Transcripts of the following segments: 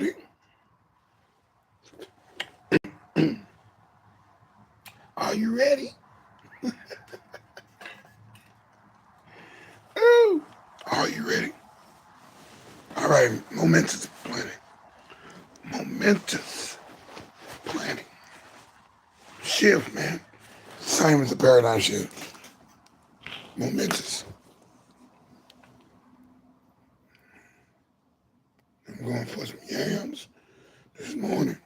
ready? Are you ready? Ooh. Are you ready? All right, momentous planning. Momentous planning. Shift, man. Same as the paradigm shift. Momentous. I'm going for some yams this morning.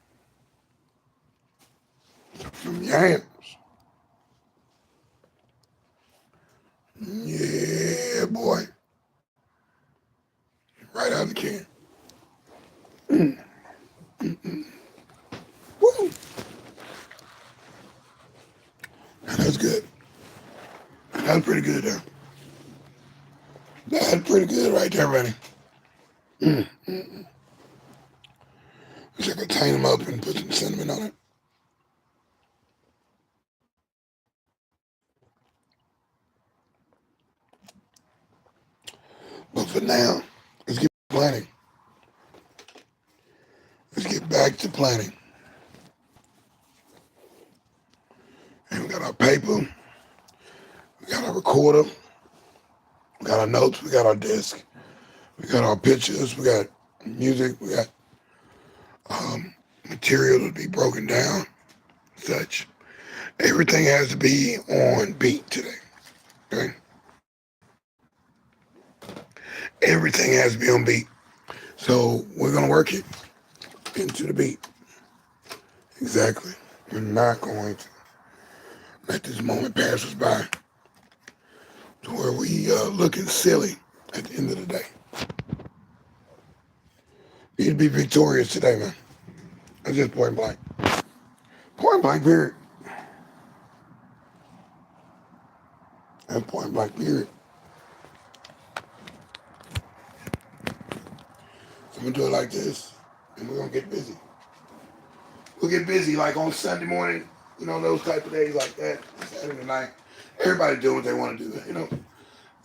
Some yams. Yeah, boy. Right out of the can. Woo! Now that's good. That's pretty good there. That's pretty good right there, buddy. Wish I could tine them up and put some cinnamon on it. But for now, let's get planning. Let's get back to planning. And we got our paper, we got our recorder, we got our notes, we got our desk, we got our pictures, we got music, we got material to be broken down, such. Everything has to be on beat today. Okay? Everything has to be on beat. So we're gonna work it into the beat. Exactly. We're not going to let this moment pass us by to where we looking silly at the end of the day. Need to be victorious today, man. That's just point blank. Point blank, period. That's point blank, period. So I'm gonna do it like this, and we're gonna get busy. We'll get busy like on Sunday morning, those type of days like that, Saturday night. Everybody doing what they want to do,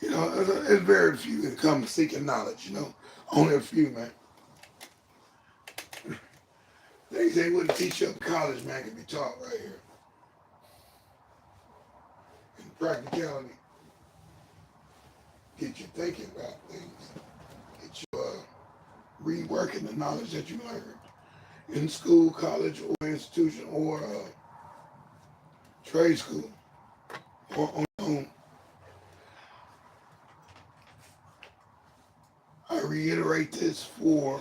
there's very few that come seeking knowledge, Only a few, man. Things they wouldn't teach you up in college, man, can be taught right here. And practicality. Get you thinking about things. Get you reworking the knowledge that you learned in school, college, or institution, or trade school, or on your own. I reiterate this for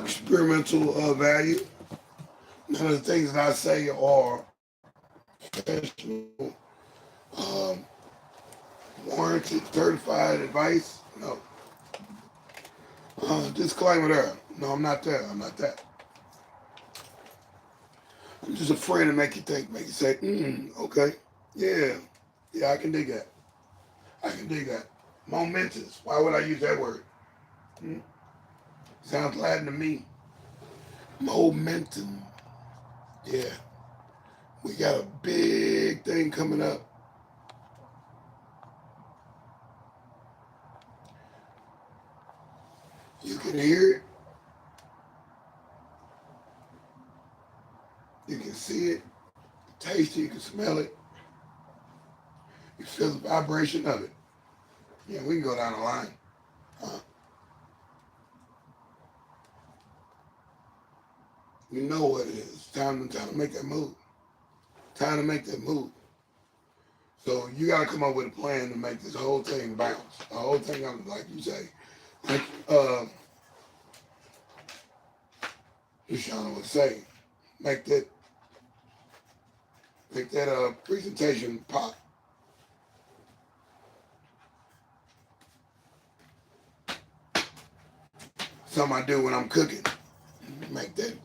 experimental value. None of the things that I say are professional, warranted, certified advice. No. Disclaimer there. No, I'm not there. I'm not that. I'm just afraid to make you think, make you say, okay, yeah, I can dig that. I can dig that. Momentous. Why would I use that word? Sounds Latin to me. Momentum. Yeah. We got a big thing coming up. You can hear it. You can see it, taste it, you can smell it. You feel the vibration of it. Yeah, we can go down the line. You know what it is. Time to make that move. Time to make that move. So you got to come up with a plan to make this whole thing bounce. The whole thing, like you say, like Deshauna would say, make that presentation pop. Something I do when I'm cooking. Make that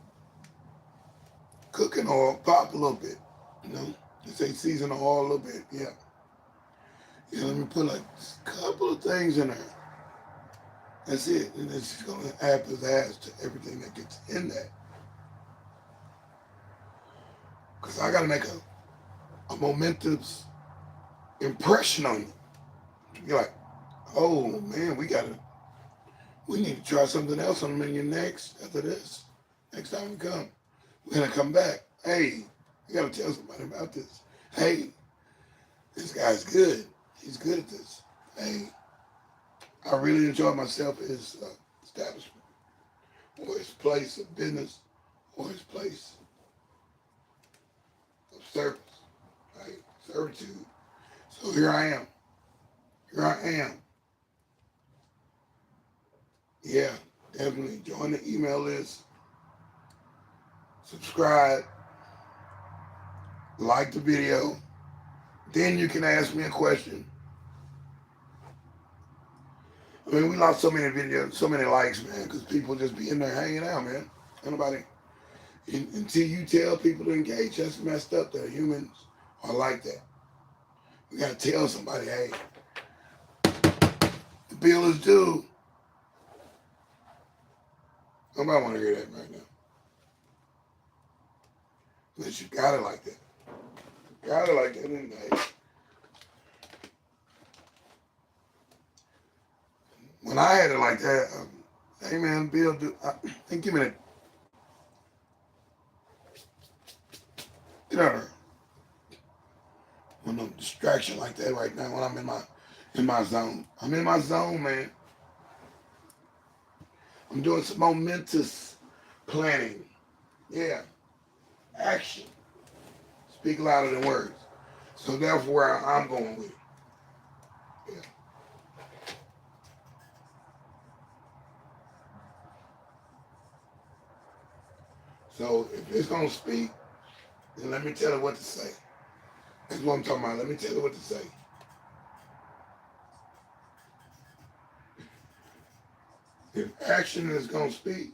cooking oil pop a little bit. They say season the oil a little bit. Yeah. Let me put like a couple of things in there. That's it. And it's just going to add pizzazz to everything that gets in there. Because I got to make a momentous impression on you. To be like, oh man, we got to We need to try something else on the menu next after this. Next time we come, we're gonna come back. Hey, we gotta tell somebody about this. Hey, this guy's good. He's good at this. Hey, I really enjoy myself at his establishment, or his place of business, or his place of service, right? Servitude. So here I am. Here I am. Yeah, definitely join the email list, subscribe, like the video. Then you can ask me a question. I mean, we lost so many videos, so many likes, man, because people just be in there hanging out, man. Anybody, until you tell people to engage, that's messed up. That humans are like that. We gotta tell somebody, hey, the bill is due. Nobody want to hear that right now. Unless you got it like that. Got it like that, and hey, when I had it like that, hey man, bill due. Hey, give me that. Get out of there. No distraction like that right now when I'm in my zone. I'm in my zone, man. I'm doing some momentous planning. Yeah. Action. Speak louder than words. So that's where I'm going with it. Yeah. So if it's gonna speak, then let me tell it what to say. That's what I'm talking about. Let me tell it what to say. If action is gonna speak,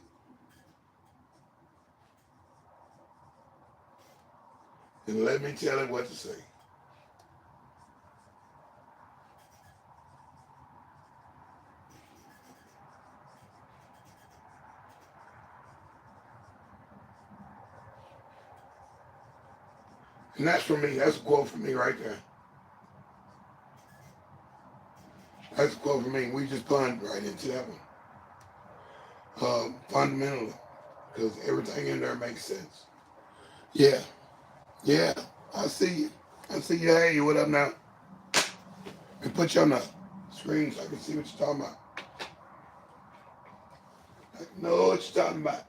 then let me tell it what to say. And that's for me. That's a quote for me right there. That's a quote for me. We just plunged right into that one. Fundamentally, because everything in there makes sense. Yeah, yeah. I see you. I see you. Hey, what up now? And put you on the screen so I can see what you're talking about. I know what you're talking about.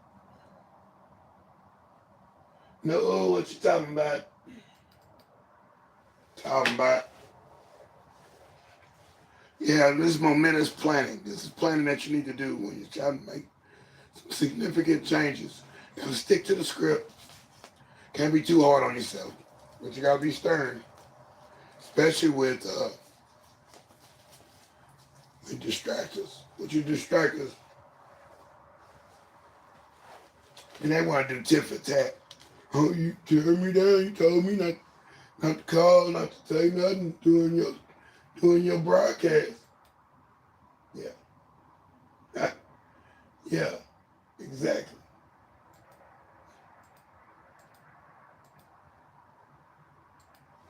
Know what you're talking about. Talking about. Yeah, this is momentous planning. This is planning that you need to do when you're trying to make some significant changes. You gotta stick to the script. Can't be too hard on yourself. But you gotta be stern. Especially with distractors. With your distractors. And they want to do tit for tat. Oh, you turned me down. You told me not to call, not to say nothing doing your broadcast. Yeah. Yeah, exactly.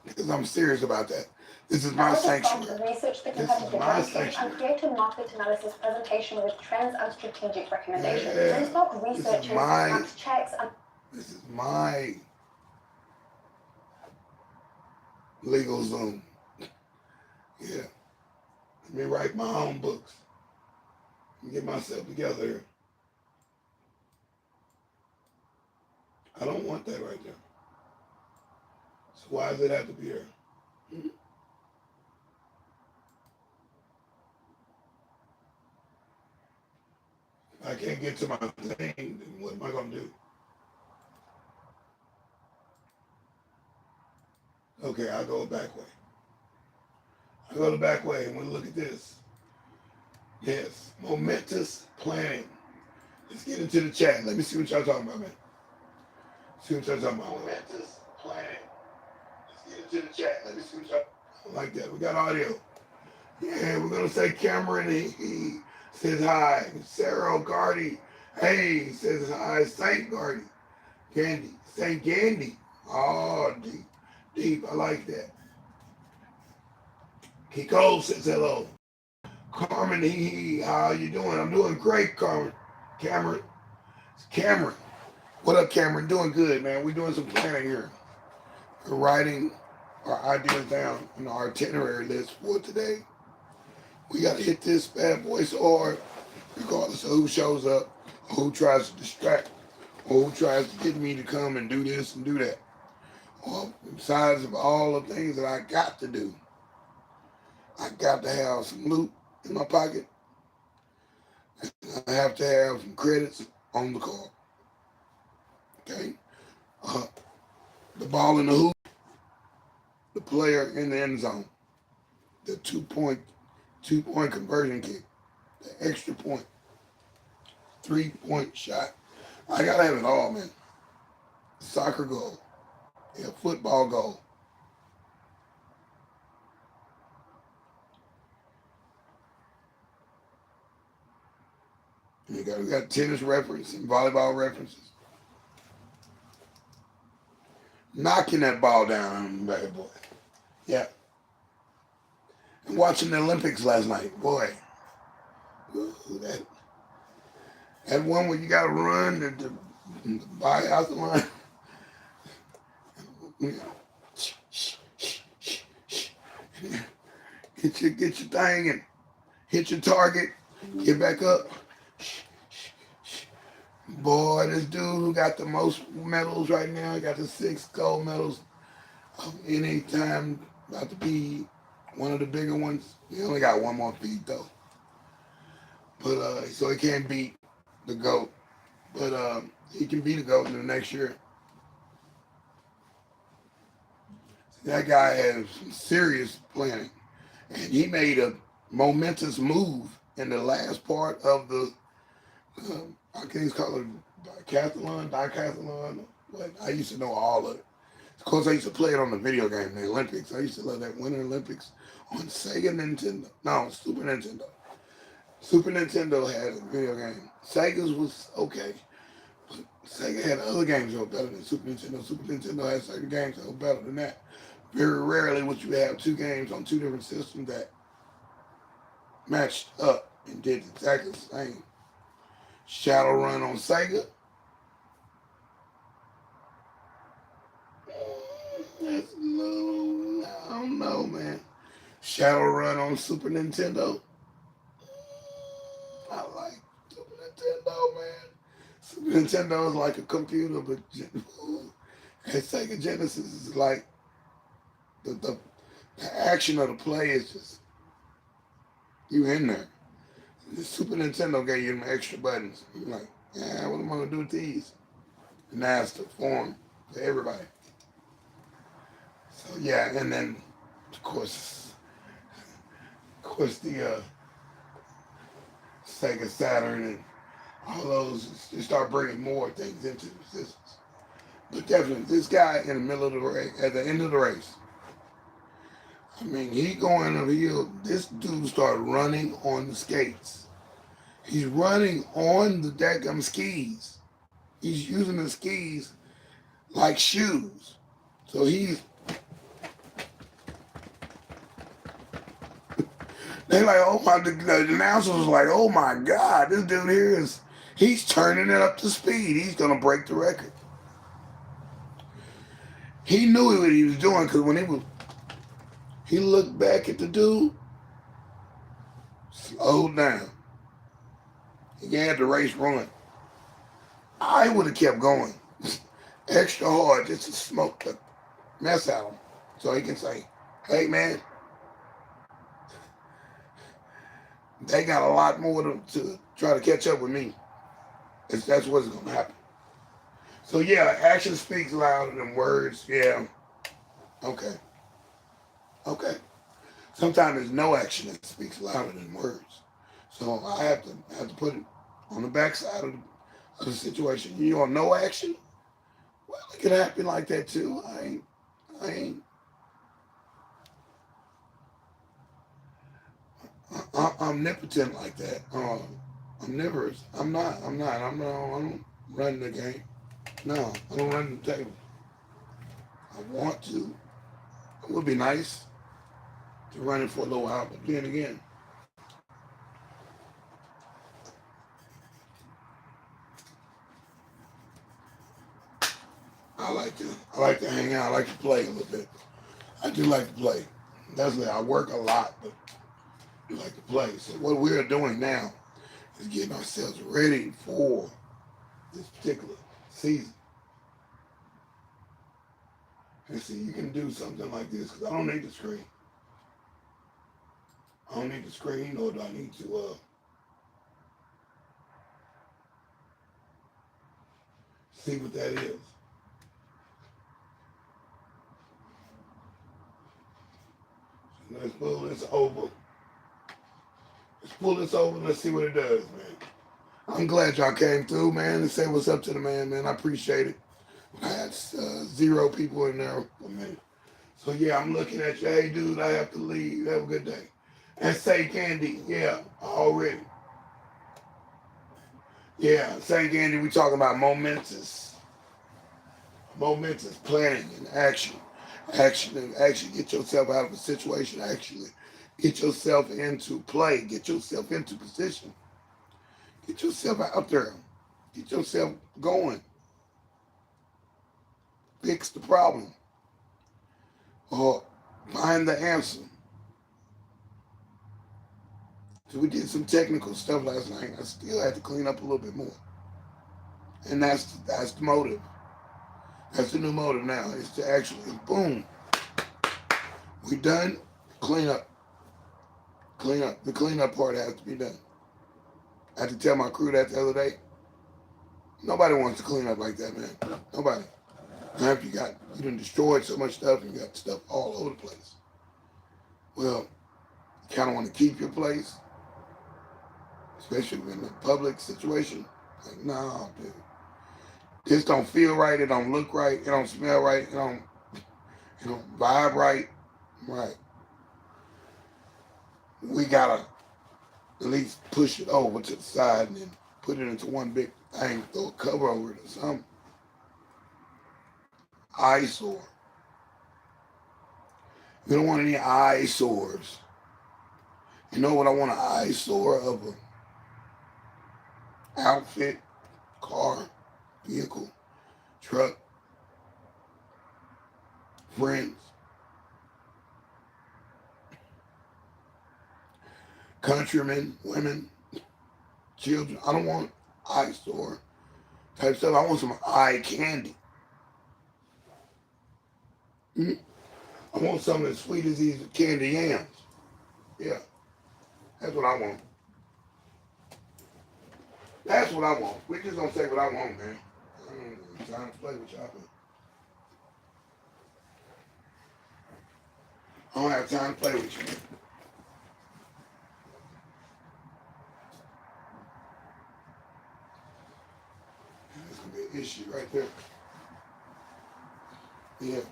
Because I'm serious about that. This is my sanctuary. Research the This is my sanctuary. and create a market analysis presentation with trends and strategic recommendations. Yeah. Then stock researchers, fact checks, and this is my legal zone. Yeah. Let me write my own books. Let me get myself together. I don't want that right there. So why does it have to be there? If I can't get to my thing, then what am I going to do? Okay, I'll go a back way. I'll go the back way and we'll look at this. Yes, momentous planning. Let's get into the chat. Let me see what y'all talking about, man. See what y'all talking about. Momentous planning. Let's get into the chat. Let me see what y'all like that. We got audio. Yeah, we're gonna say Cameron. He says hi. Sarah Gardy. Hey, says hi. Saint Gardy. Candy. Saint Candy. Oh, deep. Deep. I like that. Kiko says hello. Carmen, how you doing? I'm doing great, Carmen. Cameron, it's Cameron. What up, Cameron? Doing good, man. We're doing some planning here. We're writing our ideas down on our itinerary list for today. We got to hit this bad boy so hard, regardless of who shows up, or who tries to distract, or who tries to get me to come and do this and do that. Well, besides of all the things that I got to do, I got to have some loot in my pocket. I have to have some credits on the card. Okay? Uh, the ball in the hoop, the player in the end zone, the two point conversion kick, the extra point, 3-point shot. I gotta have it all, man. Soccer goal, yeah, football goal. We got tennis reference and volleyball references. Knocking that ball down, bad boy. Yeah. And watching the Olympics last night, boy. Ooh, that one where you gotta run to buy out the line. Get your thing and hit your target. Get back up. Boy, this dude who got the most medals right now, he got the 6 gold medals of any time, about to be one of the bigger ones. He only got one more feet though. But so he can't beat the GOAT. But he can beat the GOAT in the next year. That guy has some serious planning. And he made a momentous move in the last part of the I can't call it decathlon. What I used to know all of it. Of course, I used to play it on the video game, the Olympics. I used to love that Winter Olympics on Sega Nintendo. No, Super Nintendo. Super Nintendo had a video game. Sega's was okay, but Sega had other games that were better than Super Nintendo. Super Nintendo had certain games that were better than that. Very rarely would you have 2 games on 2 different systems that matched up and did exactly the same. Shadowrun on Sega. That's no, I don't know, man. Shadowrun on Super Nintendo. I like Super Nintendo, man. Super Nintendo is like a computer, but and Sega Genesis is like the action of the play is just you in there. The Super Nintendo gave you them extra buttons. You're like, yeah, what am I gonna do with these? And that's the form for everybody. So yeah, and then of course the Sega Saturn and all those just start bringing more things into the systems. But definitely, this guy in the middle of the race, at the end of the race, I mean, he going up the hill. This dude started running on the skates. He's running on the daggum skis. He's using the skis like shoes. So they like, oh my, the announcer was like, oh my God, this dude here he's turning it up to speed. He's going to break the record. He knew what he was doing because when he looked back at the dude, slowed down. He had the race run. I would have kept going extra hard just to smoke the mess out of him. So he can say, hey man, they got a lot more to try to catch up with me. That's what's going to happen. So yeah, action speaks louder than words. Yeah. Okay. Okay. Sometimes there's no action that speaks louder than words. So I have to put it on the backside of the situation. You want no action? Well, it could happen like that too. I ain't omnipotent like that. Omnivorous. I'm not. I don't run the game. No, I don't run the table. I want to. It would be nice to run it for a little while, but then again, I like to hang out. I like to play a little bit. I do like to play. Definitely, I work a lot, but I like to play. So what we're doing now is getting ourselves ready for this particular season. And see, you can do something like this because I don't need the screen. I don't need the screen, nor do I need to see what that is. So let's pull this over. Let's pull this over and let's see what it does, man. I'm glad y'all came through, man, and say what's up to the man. I appreciate it. I had 0 people in there for a minute. So yeah, I'm looking at you. Hey, dude, I have to leave. Have a good day. And say Candy, yeah, already. Yeah, say Candy, we talking about momentous planning and action. Actually get yourself out of a situation. Actually get yourself into play. Get yourself into position. Get yourself out there. Get yourself going. Fix the problem. Or find the answer. So we did some technical stuff last night. I still had to clean up a little bit more. And that's the motive. That's the new motive now. Is to actually, boom, we done, clean up. Clean up. The cleanup part has to be done. I had to tell my crew that the other day. Nobody wants to clean up like that, man. Nobody. Now if you done destroyed so much stuff and you got stuff all over the place. Well, you kind of want to keep your place, especially in a public situation. Like, nah, dude. This don't feel right. It don't look right. It don't smell right. It don't vibe right. Right. We gotta at least push it over to the side and then put it into one big thing, throw a cover over it or something. Eyesore. We don't want any eyesores. You know what I want? An eyesore of an outfit, car, vehicle, truck, friends, countrymen, women, children. I don't want eyesore type stuff. I want some eye candy. I want something as sweet as these candy yams. Yeah, that's what I want. That's what I want. We just gonna say what I want, man. I don't have time to play with y'all. I don't have time to play with you, man. That's gonna be an issue right there. Yeah.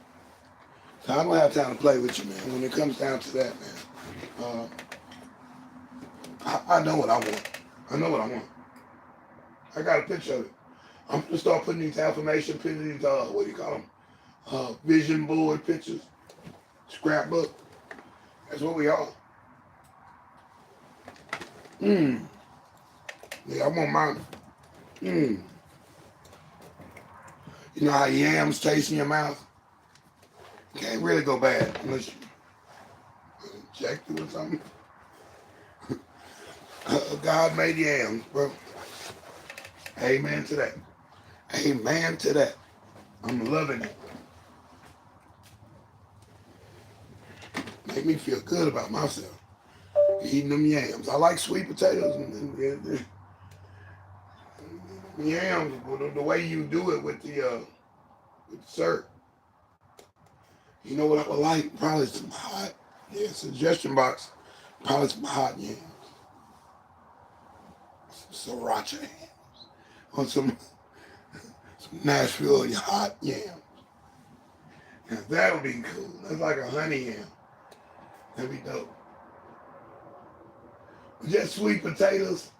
So I don't have time to play with you, man. When it comes down to that, man, I know what I want. I know what I want. I got a picture of it. I'm gonna start putting these affirmation pictures, what do you call them? Vision board pictures, scrapbook. That's what we are. Yeah, I want mine. You know how yams taste in your mouth? Can't really go bad unless you inject it or something. God made yams, bro. Amen to that. Amen to that. I'm loving it. Make me feel good about myself. Eating them yams. I like sweet potatoes and yams. The way you do it with the syrup. You know what I would like? Probably some hot, suggestion box. Probably some hot yams. Some sriracha yams. Or some Nashville hot yams. Now that would be cool. That's like a honey yam. That'd be dope. But just sweet potatoes,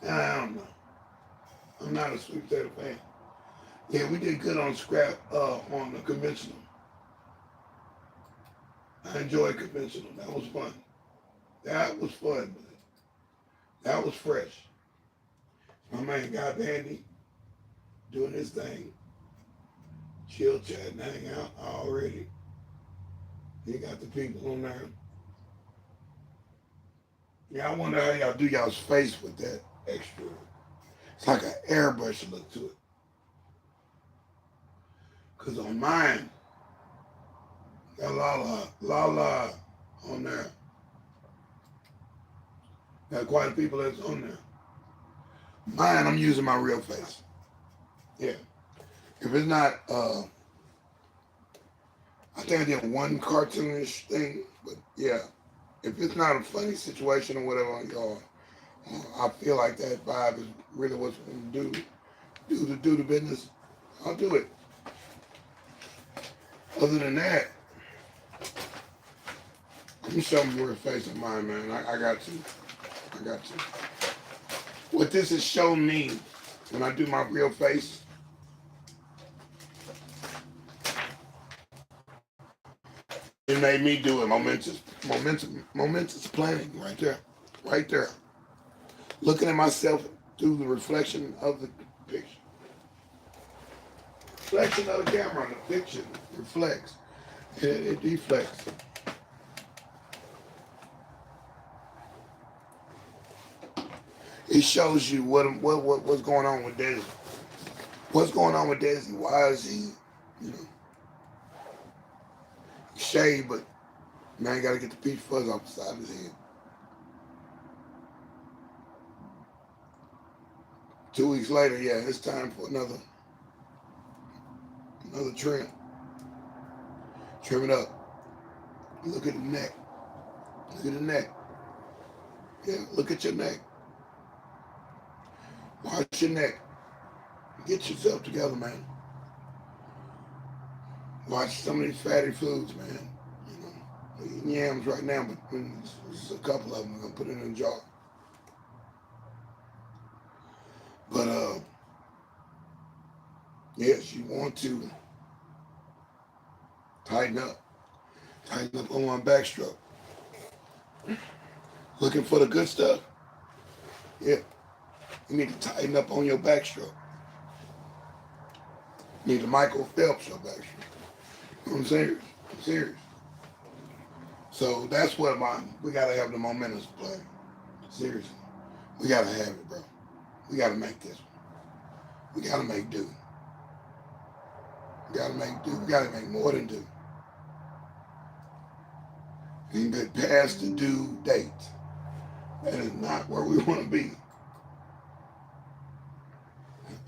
I don't know. I'm not a sweet potato fan. Yeah, we did good on scrap, on the conventional. I enjoyed conventional. That was fun. That was fun. That was fresh. My man got Bandy doing his thing. chill, chat, and hang out already. You got the people on there. Yeah, I wonder how y'all do y'all's face with that extra. It's like an airbrush look to it. Cause on mine, got la on there. Got quite a people that's on there. Mine, I'm using my real face. Yeah. If it's not, I think I did one cartoonish thing, but yeah. If it's not a funny situation or whatever, y'all, I feel like that vibe is really what's going to do the business. I'll do it. Other than that, let me show them real face of mine, man. I got to. I got to. What this has shown me when I do my real face, it made me do it. Momentous planning right there. Right there. Looking at myself through the reflection of the picture. Reflection of the camera, the picture reflects. It deflects. It shows you what's going on with deSz'e. What's going on with deSz'e? Why is he, shaved, but man gotta get the peach fuzz off the side of his head. 2 weeks later, yeah, it's time for another trim. Trim it up. Look at the neck. Look at the neck. Yeah, look at your neck. Wash your neck. Get yourself together, man. Watch some of these fatty foods, man. We're eating yams right now, but there's a couple of them. We're gonna put it in a jar. But yes, you want to tighten up. Tighten up on my backstroke. Looking for the good stuff? Yeah. You need to tighten up on your backstroke. You need to Michael Phelps your backstroke. I'm serious. I'm serious. So that's what we gotta have the momentous play. Seriously. We gotta have it, bro. We gotta make this one. We gotta make do. We gotta make do. We gotta make more than do. You can get past the due date. That is not where we want to be.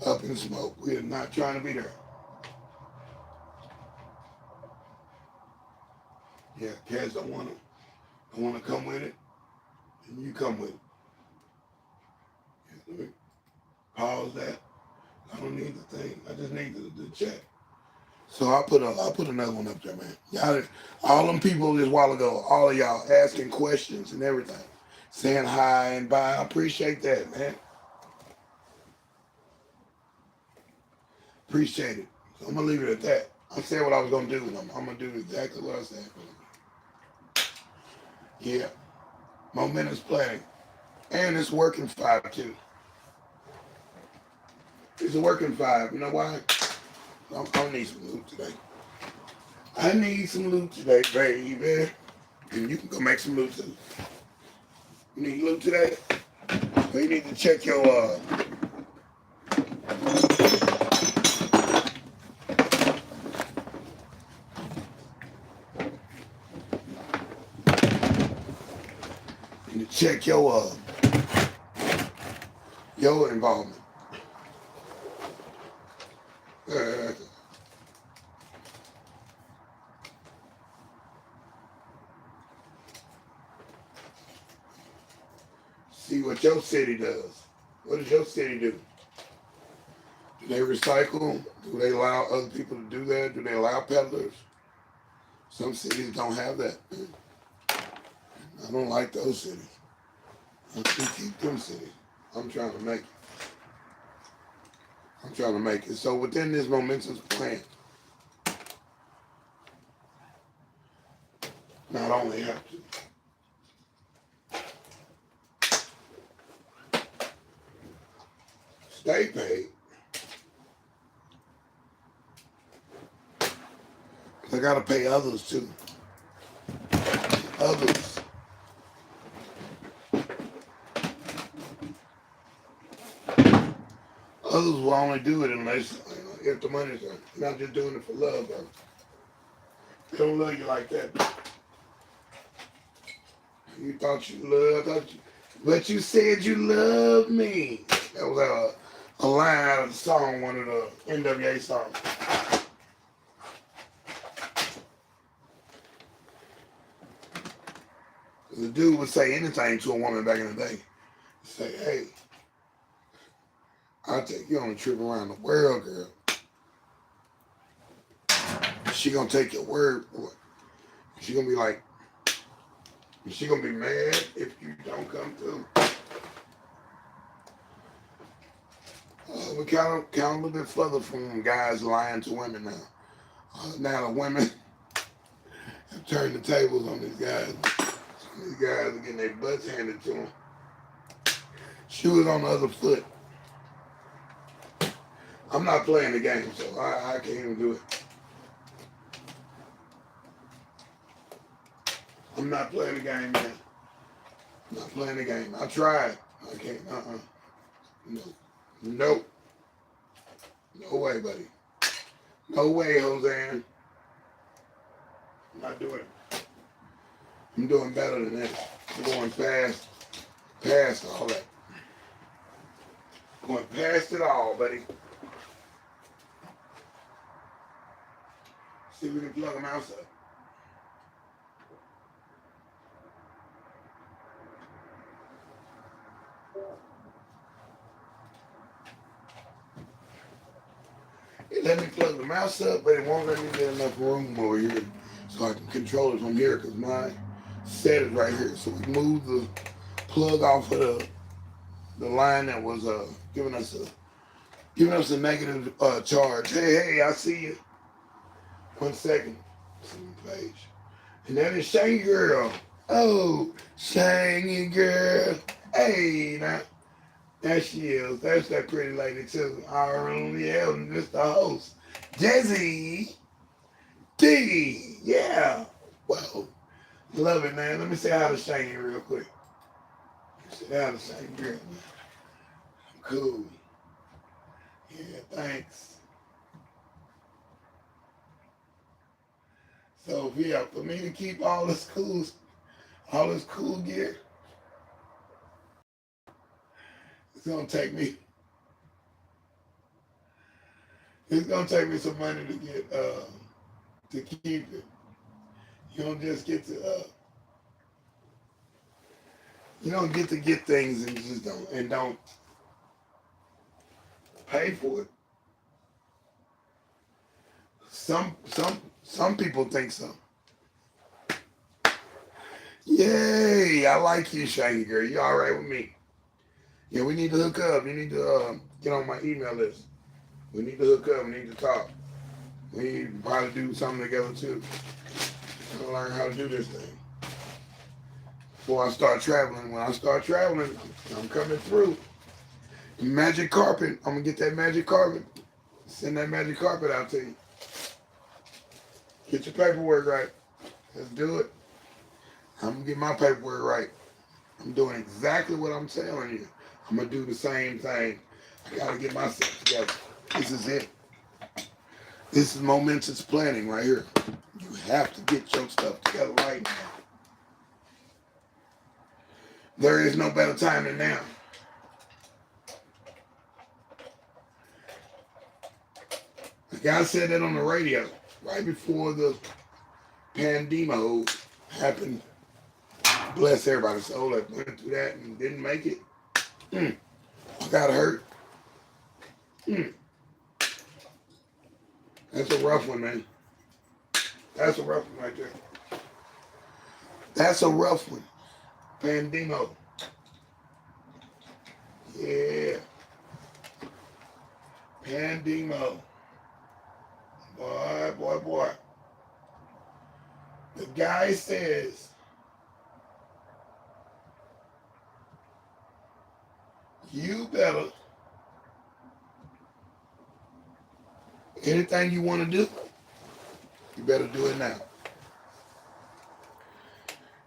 Up in smoke. We are not trying to be there. Yeah, cats don't want to come with it, and you come with it. Yeah, let me pause that. I don't need the thing. I just need the chat. So I'll put another one up there, man. Y'all, all them people this while ago, all of y'all asking questions and everything, saying hi and bye. I appreciate that, man. Appreciate it. So I'm gonna leave it at that. I said what I was gonna do, and I'm gonna do exactly what I said. Yeah, momentous planning, and it's working 5 too. It's a working 5. You know why? I need some loot today. I need some loot today, baby. And you can go make some loot too. You need loot today? Well, you need to check your your involvement. See what your city does. What does your city do? Do they recycle? Do they allow other people to do that? Do they allow peddlers? Some cities don't have that. I don't like those cities. I keep them cities. I'm trying to make it. I'm trying to make it. So within this momentous plan, not only have to stay paid, I gotta pay others too. Others. Others will only do it unless, if the money's there. You're not just doing it for love, though. They don't love you like that. You thought you loved, but you said you loved me. That was a line out of the song, one of the NWA songs. The dude would say anything to a woman back in the day. He'd say, hey, I'll take you on a trip around the world, girl. She gonna take your word for it. She gonna be like, she gonna be mad if you don't come through. We kind of a little bit further from guys lying to women now. Now the women have turned the tables on these guys. These guys are getting their butts handed to them. She was on the other foot. I'm not playing the game, so I can't even do it. I'm not playing the game, man. I'm not playing the game. I tried. I can't. No. Nope. No way, buddy. No way, Hoseann. I'm not doing it. I'm doing better than this. I'm going past all that. Going past it all, buddy. See if we can plug them out up. It let me plug the mouse up, but it won't let me get enough room over here so I can control it from here because my set is right here. So we move the plug off of the line that was giving us a negative charge. Hey, I see you. 1 second. Page. And that is Shangy Girl. Oh, Shangy Girl. Hey, now. There she is. That's that pretty lady too. R.O.L. and just the host. deSz'e. D. Yeah. Well, love it, man. Let me say hi to Shangy real quick. Say hi to Shangy Girl. Cool. Yeah, thanks. So yeah, for me to keep all this cool gear, it's gonna take me some money to get to keep it. You don't just get to you don't get to get things and just don't pay for it. Some people think so. Yay! I like you, Shaggy Girl. You all right with me? Yeah, we need to hook up. You need to get on my email list. We need to hook up. We need to talk. We need to probably do something together too. I'm gonna learn how to do this thing before I start traveling. When I start traveling, I'm coming through. Magic carpet. I'm gonna get that magic carpet. Send that magic carpet out to you. Get your paperwork right. Let's do it. I'm gonna get my paperwork right. I'm doing exactly what I'm telling you. I'm gonna do the same thing. I gotta get myself together. This is it. This is momentous planning right here. You have to get your stuff together right now. There is no better time than now. The guy said that on the radio right before the pandemic happened. Bless everybody's soul that went through that and didn't make it. I got hurt. That's a rough one, man. That's a rough one right there. That's a rough one. Pandemic. Yeah. Pandemic. Boy. The guy says, you better, anything you want to do, You better do it now.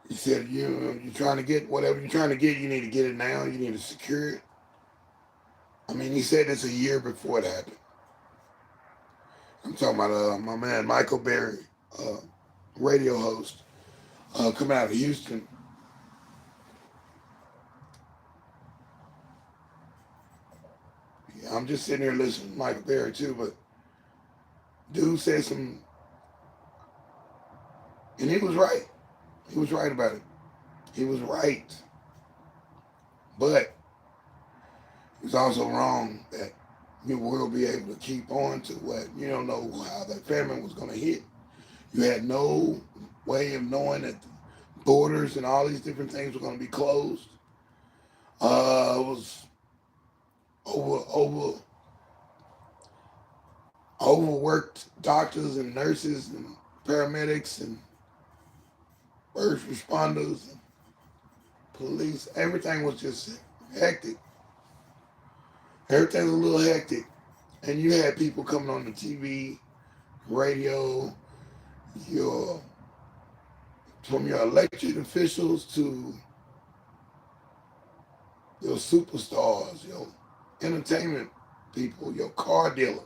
He said, you're trying to get whatever you're trying to get, you need to get it now. You need to secure it. I mean, he said this a year before it happened. I'm talking about my man Michael Berry, radio host, coming out of Houston. Yeah, I'm just sitting here listening to Michael Berry too, but dude said some, and he was right. He was right about it. He was right. But he was also wrong that you will be able to keep on to what you don't know how that famine was going to hit. You had no way of knowing that the borders and all these different things were going to be closed. It was overworked doctors and nurses and paramedics and first responders and police. Everything was just hectic. Everything was a little hectic. And you had people coming on the TV, radio, your from your elected officials to your superstars, your entertainment people, your car dealer.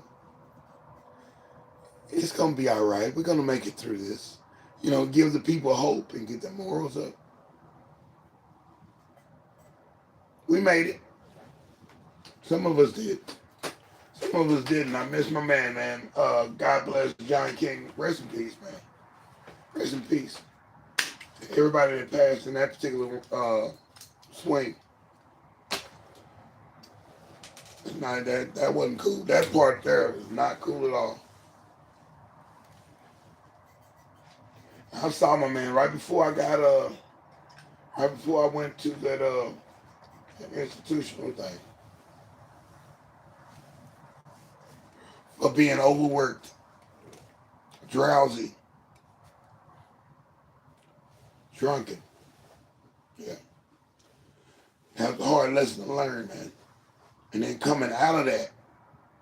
It's gonna be all right. We're gonna make it through this. You know, give the people hope and get their morals up. We made it. Some of us did. Some of us didn't. I miss my man. God bless John King. Rest in peace, man. Rest in peace. Everybody that passed in that particular swing. Not that wasn't cool. That part there was not cool at all. I saw my man right before I went to that institutional thing. For being overworked, drowsy, drunken. Yeah. That was a hard lesson to learn, man. And then coming out of that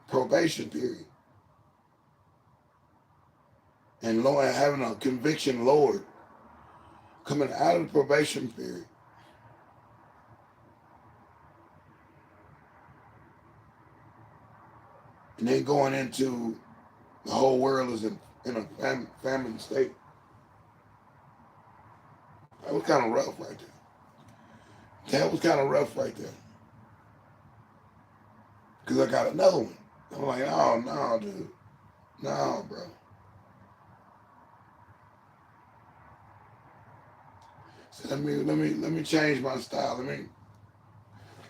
probation period and having a conviction lowered, coming out of the probation period, and then going into the whole world is in a famine state. That was kind of rough right there. That was kind of rough right there. Because I got another one. I'm like, oh, no, dude. No, bro. So let me change my style. Let me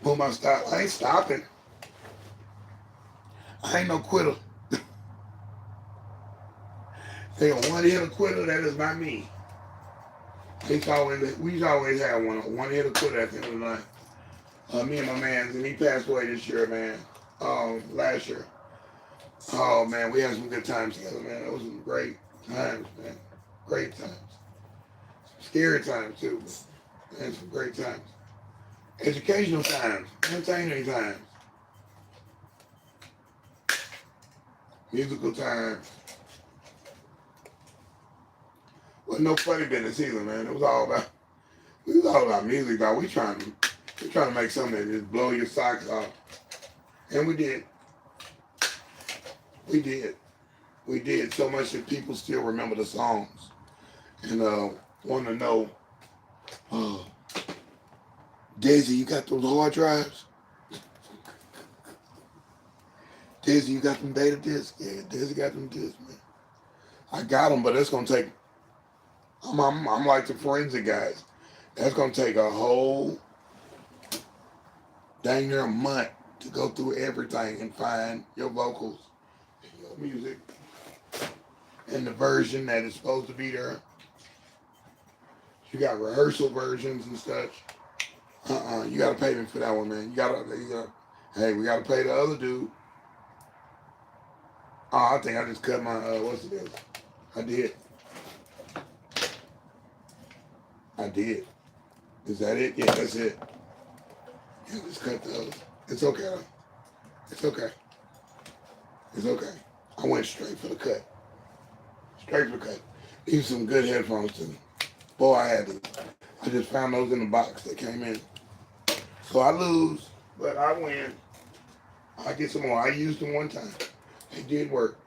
put my style. I ain't stopping. I ain't no quitter. They a one-hitter quitter, that is not me. We always have one-hitter quitter at the end of the night. Me and my man, and he passed away this year, man. Last year. Oh man, we had some good times together, man. It was some great times, man. Great times. Some scary times too, but man, some great times. Educational times, entertaining times, musical times. Wasn't no funny business either, man. It was all about music, dog. We trying to make something that just blow your socks off. And we did. We did. We did so much that people still remember the songs and want to know, deSz'e, you got those hard drives? deSz'e, you got them data discs? Yeah, deSz'e got them discs, man. I got them, but it's gonna take. I'm like the forensic guys. That's gonna take a whole dang near a month to go through everything and find your vocals, your music, and the version that is supposed to be there. You got rehearsal versions and such. You gotta pay me for that one, man. You gotta. Hey, we gotta pay the other dude. Oh, I think I just cut my what's it is? I did. Is that it? Yeah, that's it. Yeah, just cut the others. It's okay though. It's okay. It's okay. I went straight for the cut. paper cut. These some good headphones too. Boy, I had to. I just found those in the box that came in. So I lose, but I win. I get some more. I used them one time. They did work.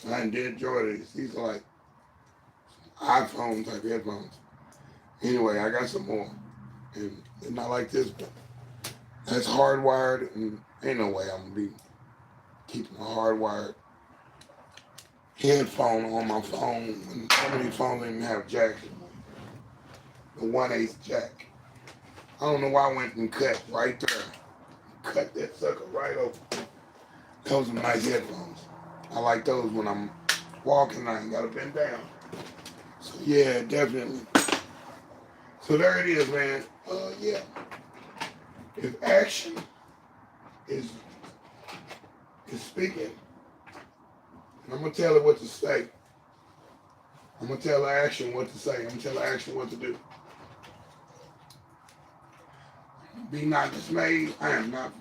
I did enjoy these. These are like iPhone type headphones. Anyway, I got some more. And they're not like this, but that's hardwired, and ain't no way I'm gonna be keeping a hardwired headphone on my phone when some of these phones don't even have jacks. The 1/8 jack. I don't know why I went and cut right there. Cut that sucker right open. Those are nice headphones. I like those when I'm walking. I ain't gotta bend down. So yeah, definitely. So there it is, man. Yeah. If action is speaking, and I'm gonna tell it what to say. I'm gonna tell the action what to say. I'm gonna tell the action what to do. Be not dismayed. I am not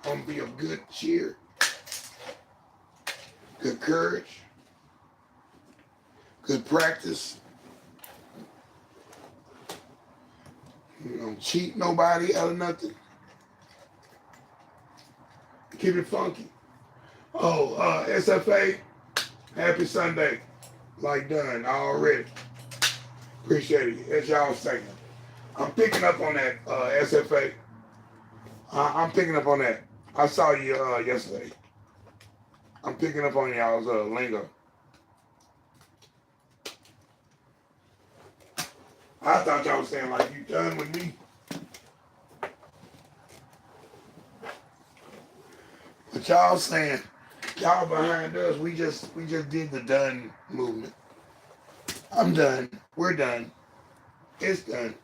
gonna be of good cheer, good courage, good practice. You don't cheat nobody out of nothing. Keep it funky. Oh, SFA, happy Sunday. Like done already. Appreciate it. As y'all saying. I'm picking up on that SFA. I'm picking up on that. I saw you yesterday. I'm picking up on y'all's lingo. I thought y'all was saying like you done with me. But y'all saying y'all behind us, we just did the done movement. I'm done. We're done. It's done.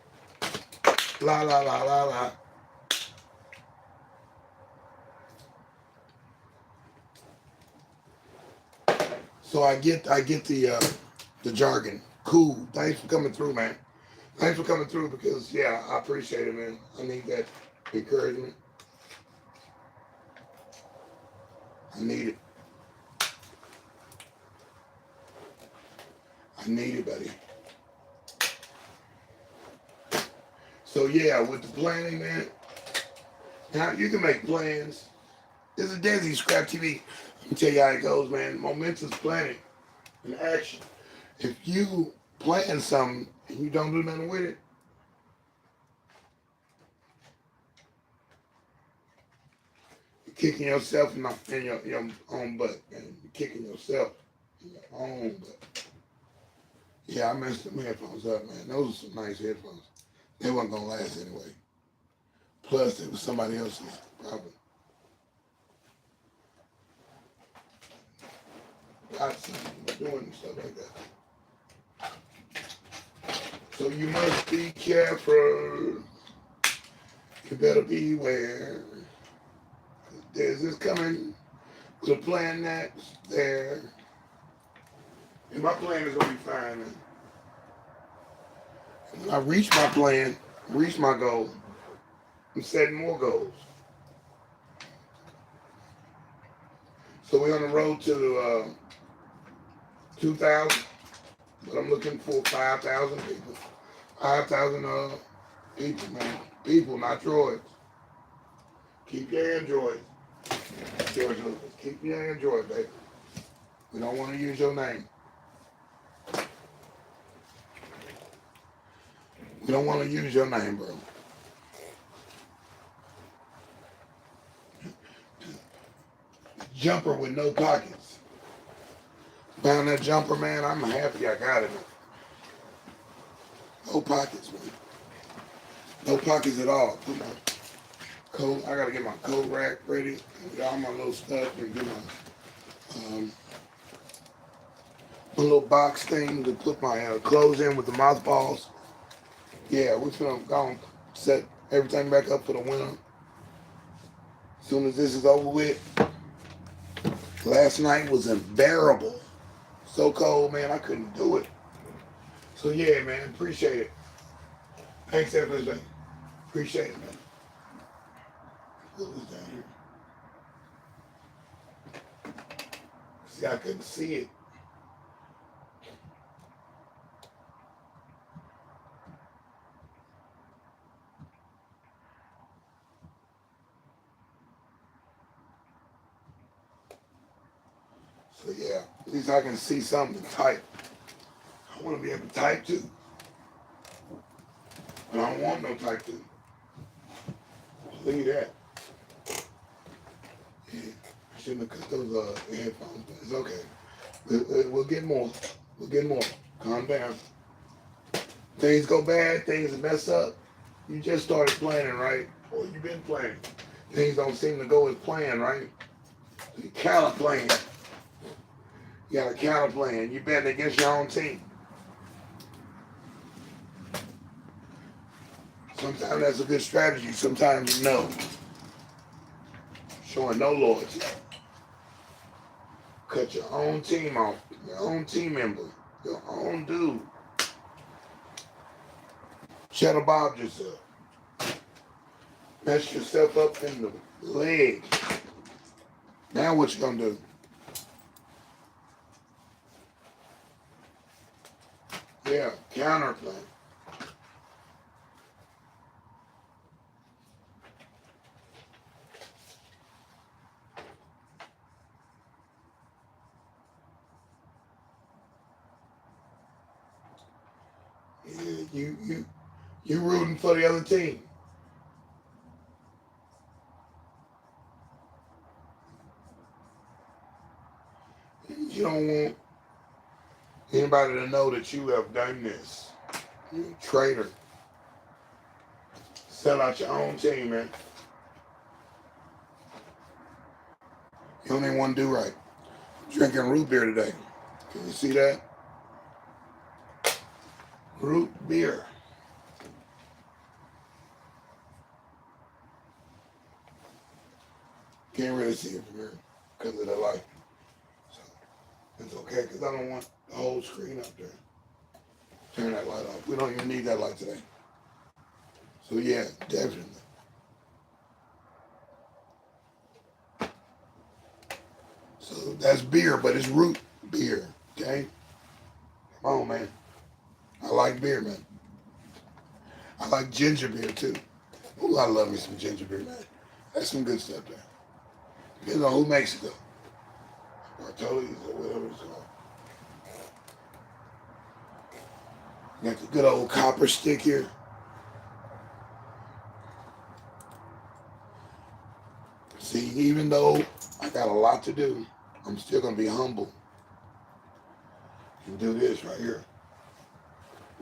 La la la la la. So I get the jargon. Cool. Thanks for coming through, man. Thanks for coming through because yeah, I appreciate it, man. I need that encouragement. I need it. I need it, buddy. So yeah, with the planning, man. Now you can make plans. This is deSz'e Scrap TV. Let me tell you how it goes, man. Momentous planning and action. If you plan something and you don't do nothing with it, you're kicking yourself in your own butt, man. You're kicking yourself in your own butt. Yeah, I messed them headphones up, man. Those are some nice headphones. They weren't gonna last anyway. Plus, it was somebody else's problem. Got something doing stuff like that. So you must be careful. You better beware. There's this coming with a plan that's there. And my plan is gonna be fine, man. And when I reach my plan, reach my goal, I'm setting more goals. So we're on the road to 2,000, but I'm looking for 5,000 people. 5,000 people, man. People, not droids. Keep your androids. George Lucas, keep your android, baby. We don't want to use your name. We don't want to use your name, bro. Jumper with no pockets. Found that jumper, man. I'm happy I got it. No pockets, man. No pockets at all. Put my coat. I gotta get my coat rack ready. Get all my little stuff and get my little box thing to put my clothes in with the mothballs. Yeah, we're gonna set everything back up for the winter. As soon as this is over with. Last night was unbearable. So cold, man, I couldn't do it. So yeah, man, appreciate it. Thanks everything. Appreciate it, man. What was down here? See, I couldn't see it. So yeah, at least I can see something to type. I want to be able to type too, but I don't want no type too. Look at that. Yeah, I shouldn't have cut those headphones, but it's okay. We'll get more. We'll get more. Calm down. Things go bad, things mess up. You just started planning, right? Or you've been planning. Things don't seem to go as planned, right? So you counter plan. You got a counter plan. You betting against your own team. Sometimes that's a good strategy. Sometimes no. Showing no loyalty. Cut your own team off. Your own team member. Your own dude. Shadow bob yourself. Mess yourself up in the leg. Now what you gonna do? Yeah, counter plan. Yeah, you rooting for the other team. You don't want anybody to know that you have done this. You're a traitor. Sell out your own team, man. You don't even want to do right. Drinking root beer today. Can you see that? Root beer. Can't really see it from here because of the light. So it's okay because I don't want the whole screen up there. Turn that light off. We don't even need that light today. So yeah, definitely. So that's beer, but it's root beer. Okay? Come on, man. I like beer, man. I like ginger beer too. Ooh, I love me some ginger beer, man. That's some good stuff there. Depends on who makes it though. Bartoli's or whatever it's called. Got the good old copper stick here. See, even though I got a lot to do, I'm still gonna be humble and do this right here.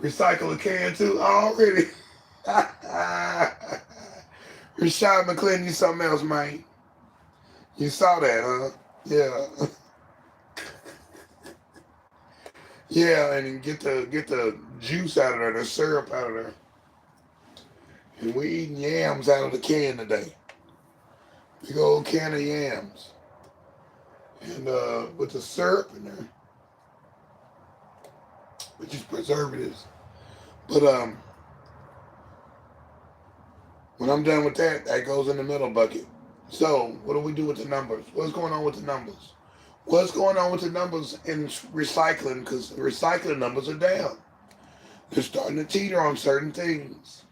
Recycle a can too already. Rashad McClendon, you something else, man. You saw that, huh? Yeah. Yeah, and get the juice out of there, the syrup out of there. And we eating yams out of the can today. Big old can of yams. And with the syrup in there. Which is preservatives. But when I'm done with that, that goes in the middle bucket. So what do we do with the numbers? What's going on with the numbers? What's going on with the numbers in recycling? Because the recycling numbers are down. They're starting to teeter on certain things.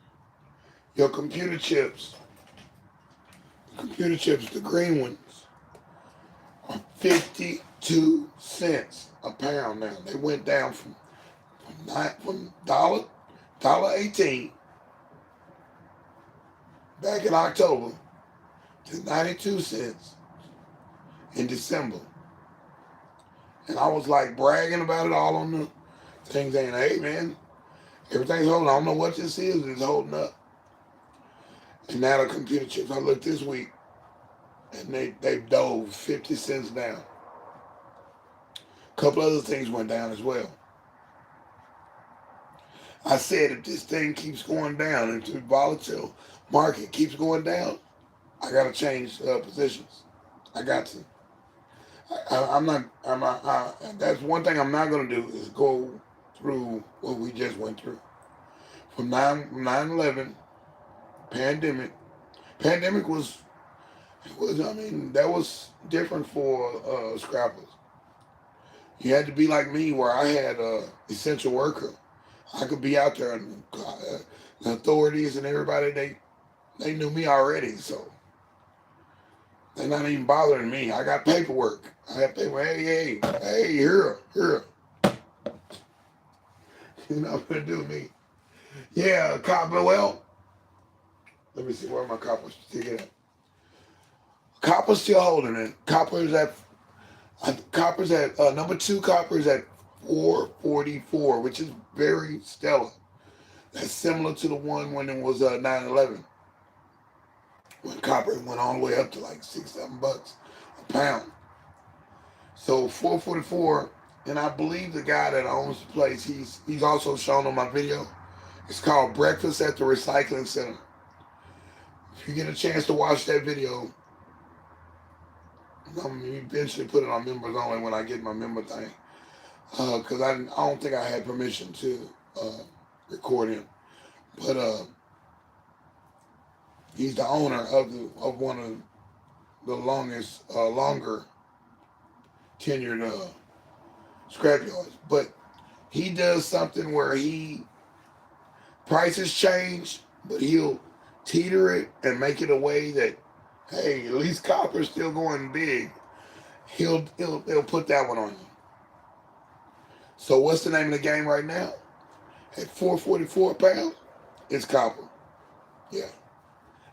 Your computer chips, the green ones, are 52 cents a pound now. They went down from $1.18 back in October to 92 cents in December. And I was like bragging about it all on the thing saying, hey man, everything's holding. I don't know what this is, it's holding up. And now the computer chips, I looked this week and they dove 50 cents down. A couple other things went down as well. I said if this thing keeps going down, if the volatile market keeps going down, I got to change positions. I got to. That's one thing I'm not going to do is go through what we just went through. From 9/11, pandemic. Pandemic I mean, that was different for scrappers. You had to be like me where I had essential worker. I could be out there and the authorities and everybody, they knew me already. So They're not even bothering me. I got paperwork. I have paperwork. Hey, here. You know what to do me. Yeah, copper. Well, let me see where my copper's sticking at. Copper's still holding it. Copper's at number two. Copper's at 444, which is very stellar. That's similar to the one when it was 9/11, when copper went all the way up to like $6, $7 a pound. So 444, and I believe the guy that owns the place, he's also shown on my video. It's called Breakfast at the Recycling Center. If you get a chance to watch that video, I'm gonna eventually put it on members only when I get my member thing. Because I don't think I had permission to record him. But he's the owner of one of the longer tenured scrap yards. But he does something where prices change, but he'll teeter it and make it a way that, hey, at least copper's still going big. He'll put that one on you. So what's the name of the game right now? At 444 a pound, it's copper. Yeah,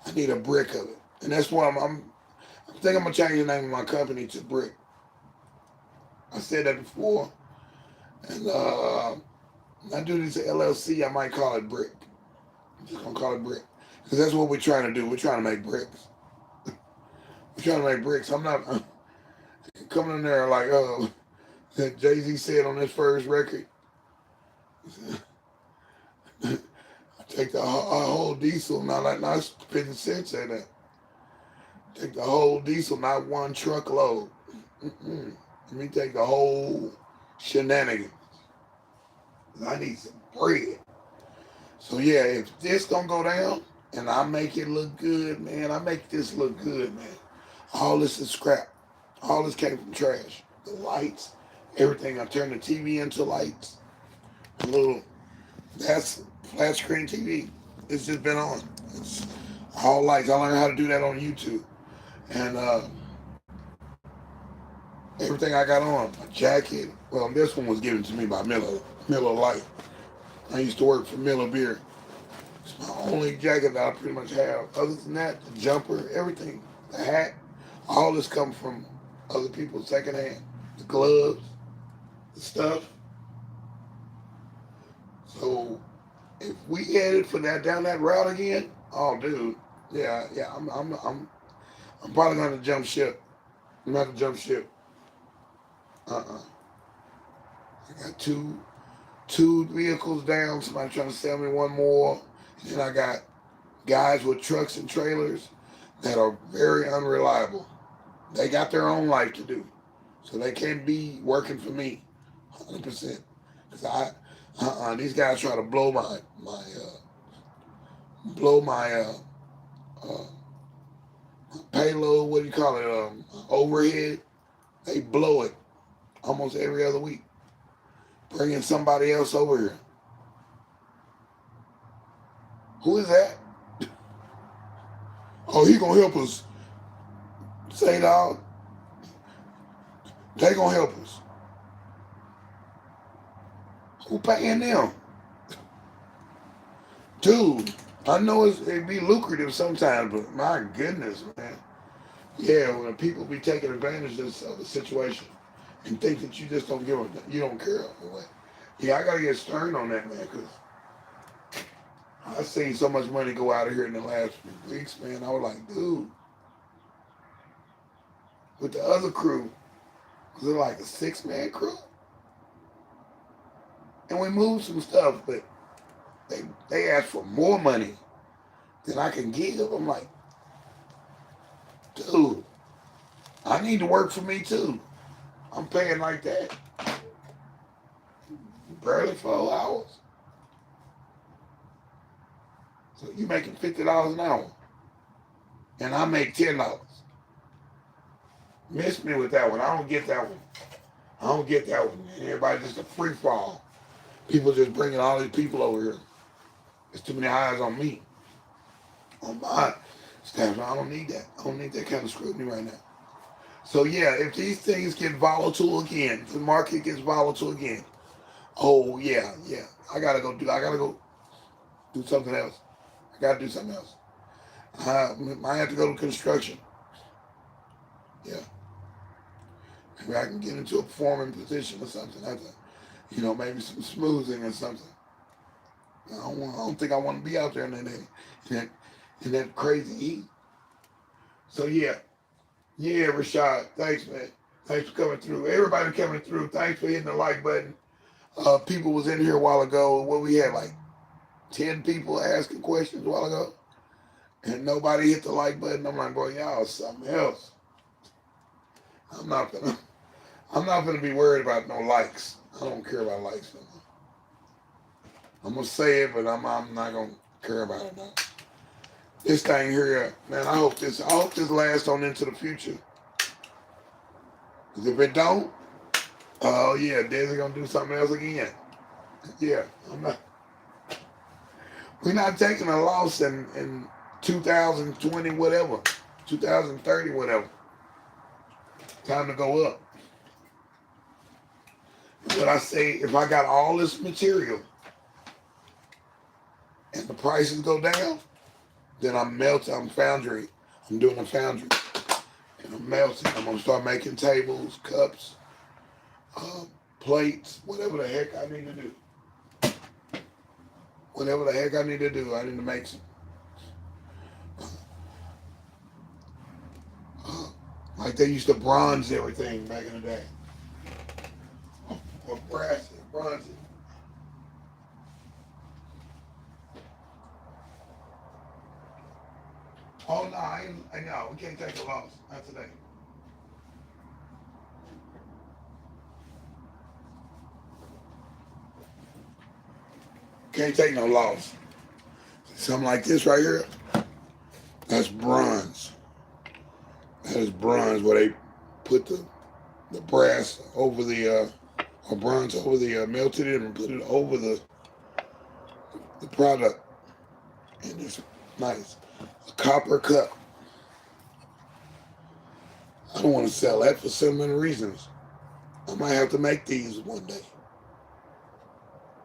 I need a brick of it, and that's why I think I'm gonna change the name of my company to Brick. I said that before, and when I do this LLC, I might call it Brick. I'm just gonna call it Brick because that's what we're trying to do. We're trying to make bricks. We're trying to make bricks. I'm not coming in there like that Jay-Z said on his first record. I take the whole diesel, not 50 cents at that. Take the whole diesel, not one truckload. Let me take the whole shenanigans. I need some bread. So yeah, if this gonna go down and I make it look good, man, I make this look good, man. All this is scrap. All this came from trash. The lights, everything. I turned the TV into lights. That's flat screen TV. It's just been on. It's all lights. I learned how to do that on YouTube. And everything I got on, my jacket. Well, this one was given to me by Miller Lite. I used to work for Miller Beer. It's my only jacket that I pretty much have. Other than that, the jumper, everything, the hat, all this comes from other people secondhand. The gloves, the stuff. So if we headed for down that route again, oh dude, yeah, I'm probably gonna jump ship. I'm gonna have to jump ship. I got two vehicles down. Somebody trying to sell me one more. And then I got guys with trucks and trailers that are very unreliable. They got their own life to do, so they can't be working for me 100%. Because these guys try to blow my payload. What do you call it? Overhead. They blow it almost every other week, bringing somebody else over here. Who is that? Oh, he gonna help us. Say dog. They gonna help us. Who paying them? Dude, I know it'd be lucrative sometimes, but my goodness, man. Yeah, when people be taking advantage of the situation and think that you just don't you don't care. Yeah, I gotta get stern on that, man, because I've seen so much money go out of here in the last few weeks, man. I was like, dude. With the other crew, was it like a 6-man crew? And we moved some stuff, but they asked for more money than I can give. I'm like, dude, I need to work for me too. I'm paying like that. Barely 4 hours. So you making $50 an hour. And I make $10. Miss me with that one. I don't get that one. I don't get that one. Everybody just a free fall. People just bringing all these people over here. There's too many eyes on me. On Staff, I don't need that. I don't need that kind of scrutiny right now. So yeah, if these things get volatile again, if the market gets volatile again, oh yeah, yeah, I gotta go do something else. I gotta do something else. I might have to go to construction. Yeah, maybe I can get into a performing position or something. Maybe some smoothing or something. I don't think I want to be out there in that crazy heat. So yeah, Rashad, thanks, man. Thanks for coming through. Everybody coming through. Thanks for hitting the like button. People was in here a while ago. What we had, like 10 people asking questions a while ago, and nobody hit the like button. I'm like, bro, y'all something else. I'm not gonna I'm not gonna be worried about no likes. I don't care about likes no more. I'm gonna say it, but I'm not gonna care about it now. This thing here, man, I hope this lasts on into the future. Cause if it don't, oh yeah, DeSz'e gonna do something else again. Yeah, we're not taking a loss in 2020 whatever, 2030 whatever. Time to go up. But I say, if I got all this material and the prices go down, then I'm melting. I'm foundry. I'm doing a foundry, and I'm melting. I'm gonna start making tables, cups, plates, whatever the heck I need to do. Whatever the heck I need to do, I need to make some. Uh, like they used to bronze everything back in the day, or brass it, bronze it. Oh no, I know we can't take a loss. Not today. Can't take no loss. Something like this right here, that's bronze. That is bronze where they put the brass over the or bronze over the melted it and put it over the product, and it's nice. A copper cup. I don't want to sell that for so many reasons. I might have to make these one day.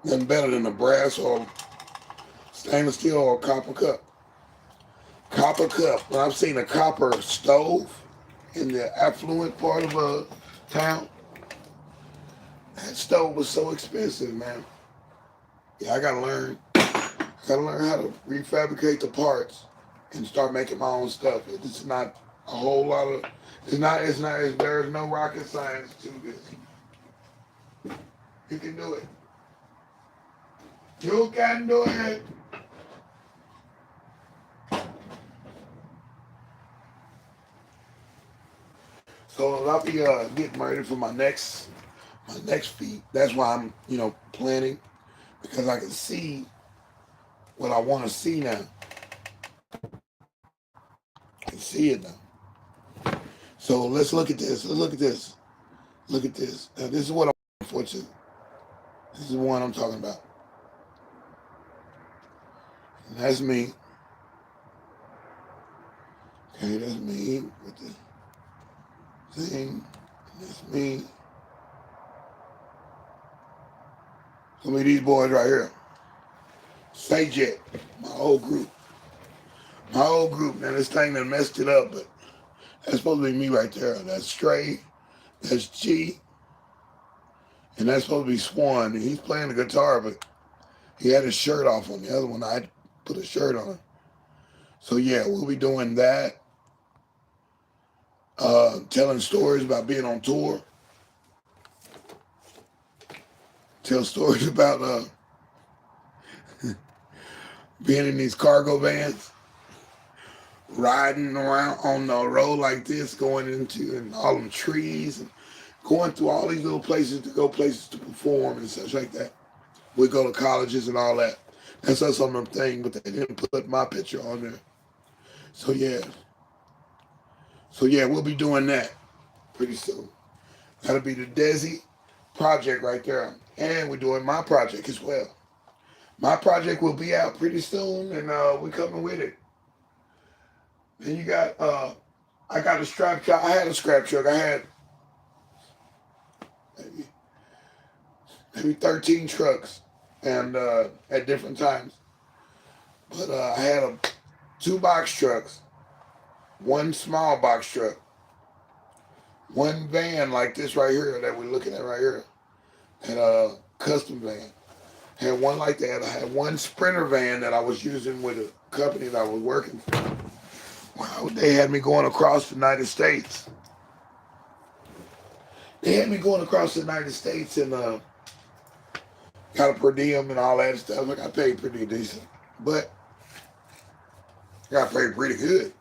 Nothing better than a brass or stainless steel or copper cup. Copper cup. When I've seen a copper stove in the affluent part of a town, that stove was so expensive, man. Yeah, I gotta learn. I gotta learn how to refabricate the parts and start making my own stuff. It's not a whole lot of. There's no rocket science to this. You can do it. You can do it. So I'll be getting ready for my next feat. That's why I'm planning, because I can see what I want to see now. I can see it now. So let's look at this. Let's look at this. Look at this. Now, this is what I'm for too. This is the one I'm talking about. And that's me. Okay, that's me with the thing. That's me. Some of these boys right here. Jet, my whole group. My whole group. Now this thing that messed it up, but that's supposed to be me right there. That's Stray. That's G. And that's supposed to be Swan. And he's playing the guitar, but he had his shirt off on the other one. I had to put a shirt on. So yeah, we'll be doing that. Telling stories about being on tour. Tell stories about being in these cargo vans, riding around on the road like this, going into and all them trees, and going through all these little places to go places to perform and such like that. We go to colleges and all that. That's us on them thing, but they didn't put my picture on there. So yeah. So yeah, we'll be doing that pretty soon. That'll be the DeSz'e project right there. And we're doing my project as well. My project will be out pretty soon, and we're coming with it. Then you got I got a strap truck. I had a scrap truck. I had maybe, maybe 13 trucks, and at different times. But I had two box trucks, one small box truck, one van like this right here that we're looking at right here, and a custom van. Had one like that. I had one Sprinter van that I was using with a company that I was working for. Wow, they had me going across the United States. They had me going across the United States and got a per diem and all that stuff. I got paid pretty decent, but I got paid pretty good.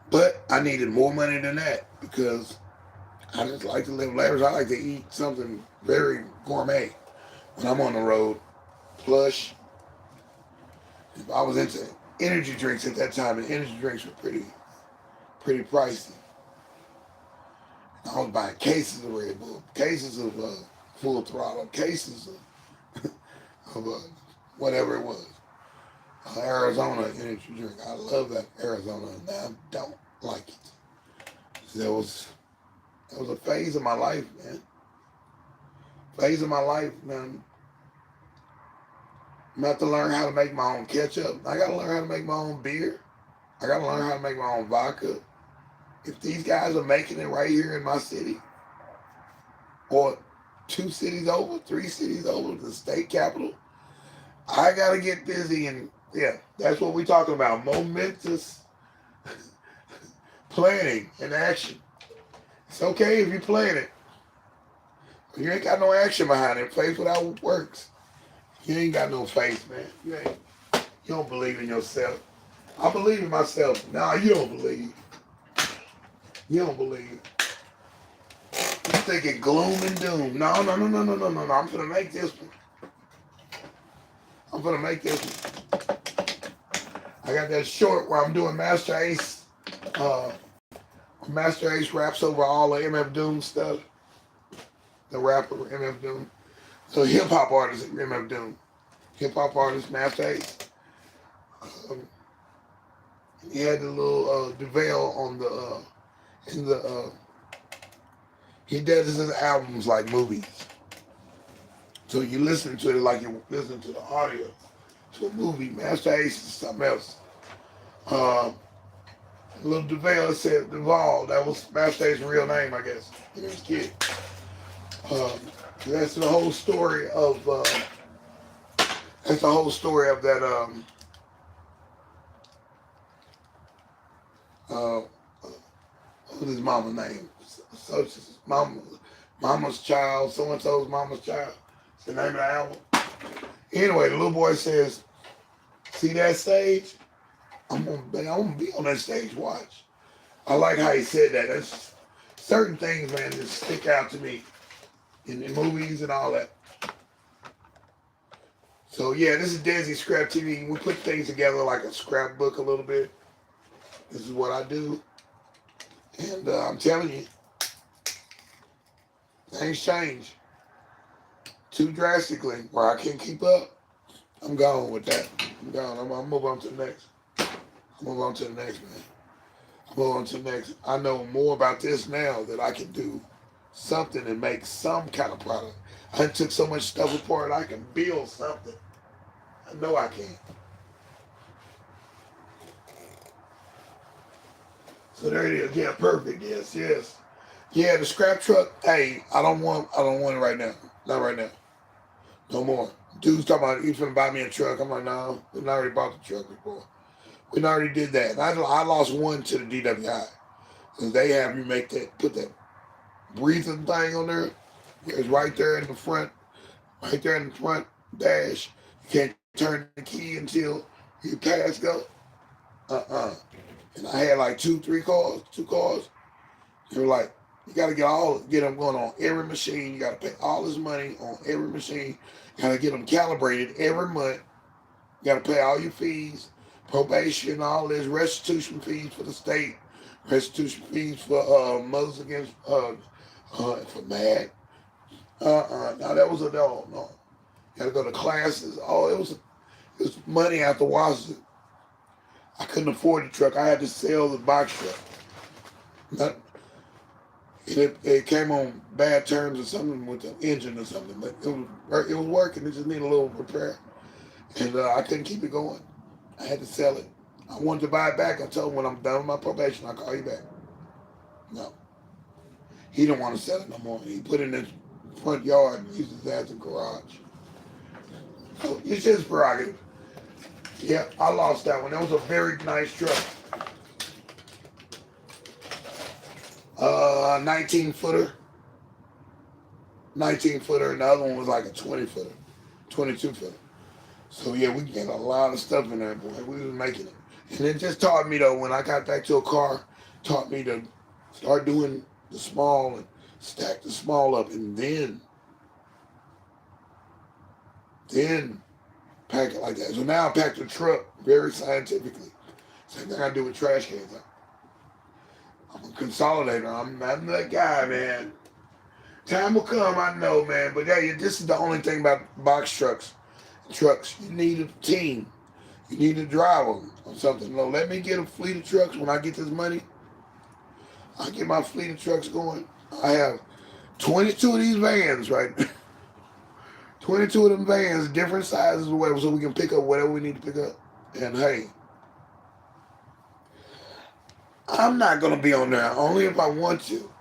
But I needed more money than that because I just like to live lavish. I like to eat something very gourmet when I'm on the road. Plush. If I was into energy drinks at that time, and energy drinks were pretty pricey. I was buying cases of Red Bull, cases of Full Throttle, cases of whatever it was. Arizona energy drink. I love that Arizona. Now I don't like it. That was a phase of my life, man. Phase of my life, man. I'm about to learn how to make my own ketchup. I gotta learn how to make my own beer. I gotta learn how to make my own vodka. If these guys are making it right here in my city, or 2 cities over, 3 cities over, the state capital, I gotta get busy and yeah, that's what we're talking about. Momentous planning and action. It's okay if you plan it, but you ain't got no action behind it. Faith without works. You ain't got no faith, man. You don't believe in yourself. I believe in myself. Nah, you don't believe. You don't believe. You thinking gloom and doom. No, no, no, no, no, no, no, no. I'm gonna make this one. I'm gonna make this one. I got that short where I'm doing Master Ace. Master Ace raps over all the MF Doom stuff. The rapper MF Doom. So hip hop artist MF Doom. Hip hop artist Master Ace. Um, he had the little DeVale on the in the he does his albums like movies. So you listen to it like you listen to the audio to a movie. Master Ace is something else. Little DeVale said Duval, that was Master Ace's real name, I guess. He was a kid. That's the whole story of that what was his mama's name? So mama's child, so and so's mama's child. It's the name of the album. Anyway, the little boy says, "See that stage? I'm gonna be on that stage. Watch." I like how he said that. That's certain things, man, that stick out to me in the movies and all that. So yeah, this is deSz'e Scrap TV. We put things together like a scrapbook a little bit. This is what I do, and I'm telling you, things change too drastically where I can't keep up. I'm gone with that. I'm gone. I'm move on to the next. Move on to the next, man. Move on to the next. I know more about this now that I can do something and make some kind of product. I took so much stuff apart, I can build something. I know I can. So there it is. Yeah, perfect. Yes, yes. Yeah, the scrap truck. Hey, I don't want it right now. Not right now. No more. Dude's talking about he's gonna buy me a truck. I'm like, no, we already bought the truck before. We already did that. And I lost one to the DWI. Because they have you put that breathing thing on there. It's right there in the front, dash. You can't turn the key until your pass go. And I had like two cars. They were like, you got to get them going on every machine. You got to pay all this money on every machine. You got to get them calibrated every month. You got to pay all your fees, probation, all this, restitution fees for the state, restitution fees for Mothers Against, for MAD. Now that was a no. You got to go to classes. Oh, it was money out the wazoo. I couldn't afford the truck. I had to sell the box truck. Not, it came on bad terms or something with the engine or something, but it was working. It just needed a little repair, and I couldn't keep it going. I had to sell it. I wanted to buy it back. I told him when I'm done with my probation, I'll call you back. No, he didn't want to sell it no more. He put it in his front yard and used it as a garage. So it's his prerogative. Yeah, I lost that one. That was a very nice truck. 19 footer. 19 footer, and the other one was like a 20 footer, 22 footer. So yeah, we get a lot of stuff in there, boy. We was making it. And it just taught me though, when I got back to a car, taught me to start doing the small and stack the small up, and then pack it like that. So now I pack the truck very scientifically. Same thing I do with trash cans. I'm a consolidator. I'm that guy, man. Time will come, I know, man. But hey, this is the only thing about box trucks. You need a team. You need a driver or something. No, let me get a fleet of trucks. When I get this money, I get my fleet of trucks going. I have 22 of these vans, right? 22 of them vans, different sizes or whatever, so we can pick up whatever we need to pick up. And hey, I'm not going to be on there only if I want to.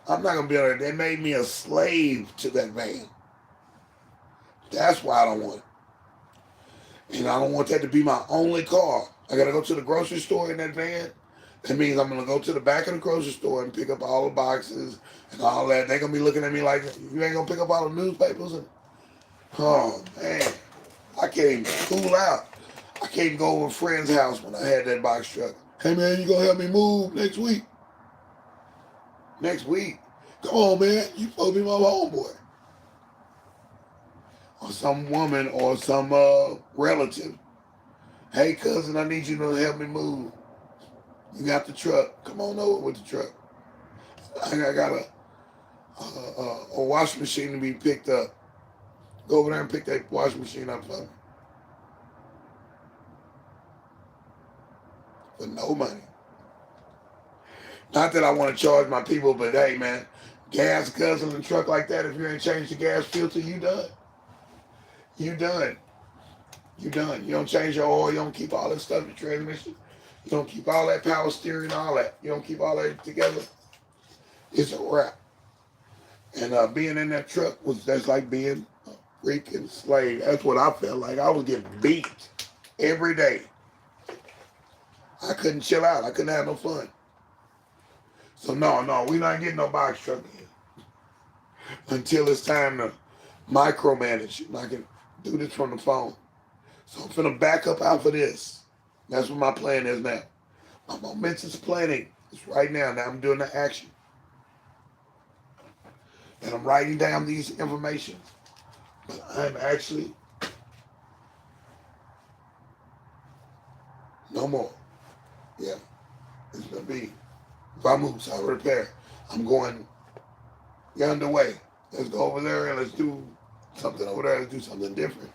I'm not going to be on there. They made me a slave to that van. That's why I don't want it. And I don't want that to be my only car. I got to go to the grocery store in that van. That means I'm going to go to the back of the grocery store and pick up all the boxes and all that. They're going to be looking at me like, you ain't going to pick up all the newspapers? And, oh, man. I can't even cool out. I can't even go over a friend's house when I had that box truck. Hey, man, you going to help me move next week? Next week? Come on, man. You supposed to be my homeboy. Or some woman or some relative. Hey, cousin, I need you to help me move. You got the truck. Come on over with the truck. I got a washing machine to be picked up. Go over there and pick that washing machine up for me. For no money. Not that I want to charge my people, but hey, man, gas guzzling truck like that, if you ain't changed the gas filter, you done. You done. You done. You don't change your oil. You don't keep all that stuff, your transmission. You don't keep all that power steering, all that. You don't keep all that together. It's a wrap. And being in that truck that's like being a freaking slave. That's what I felt like. I was getting beat every day. I couldn't chill out. I couldn't have no fun. So no, we're not getting no box truck in until it's time to micromanage it. And I can do this from the phone. So I'm finna back up out for this. That's what my plan is now. My momentous planning is right now. Now I'm doing the action. And I'm writing down these information. But I'm actually no more. Yeah. It's gonna be vamoose, I repair. I'm going yonder way. Let's go over there and let's do something over there. Let's do something different.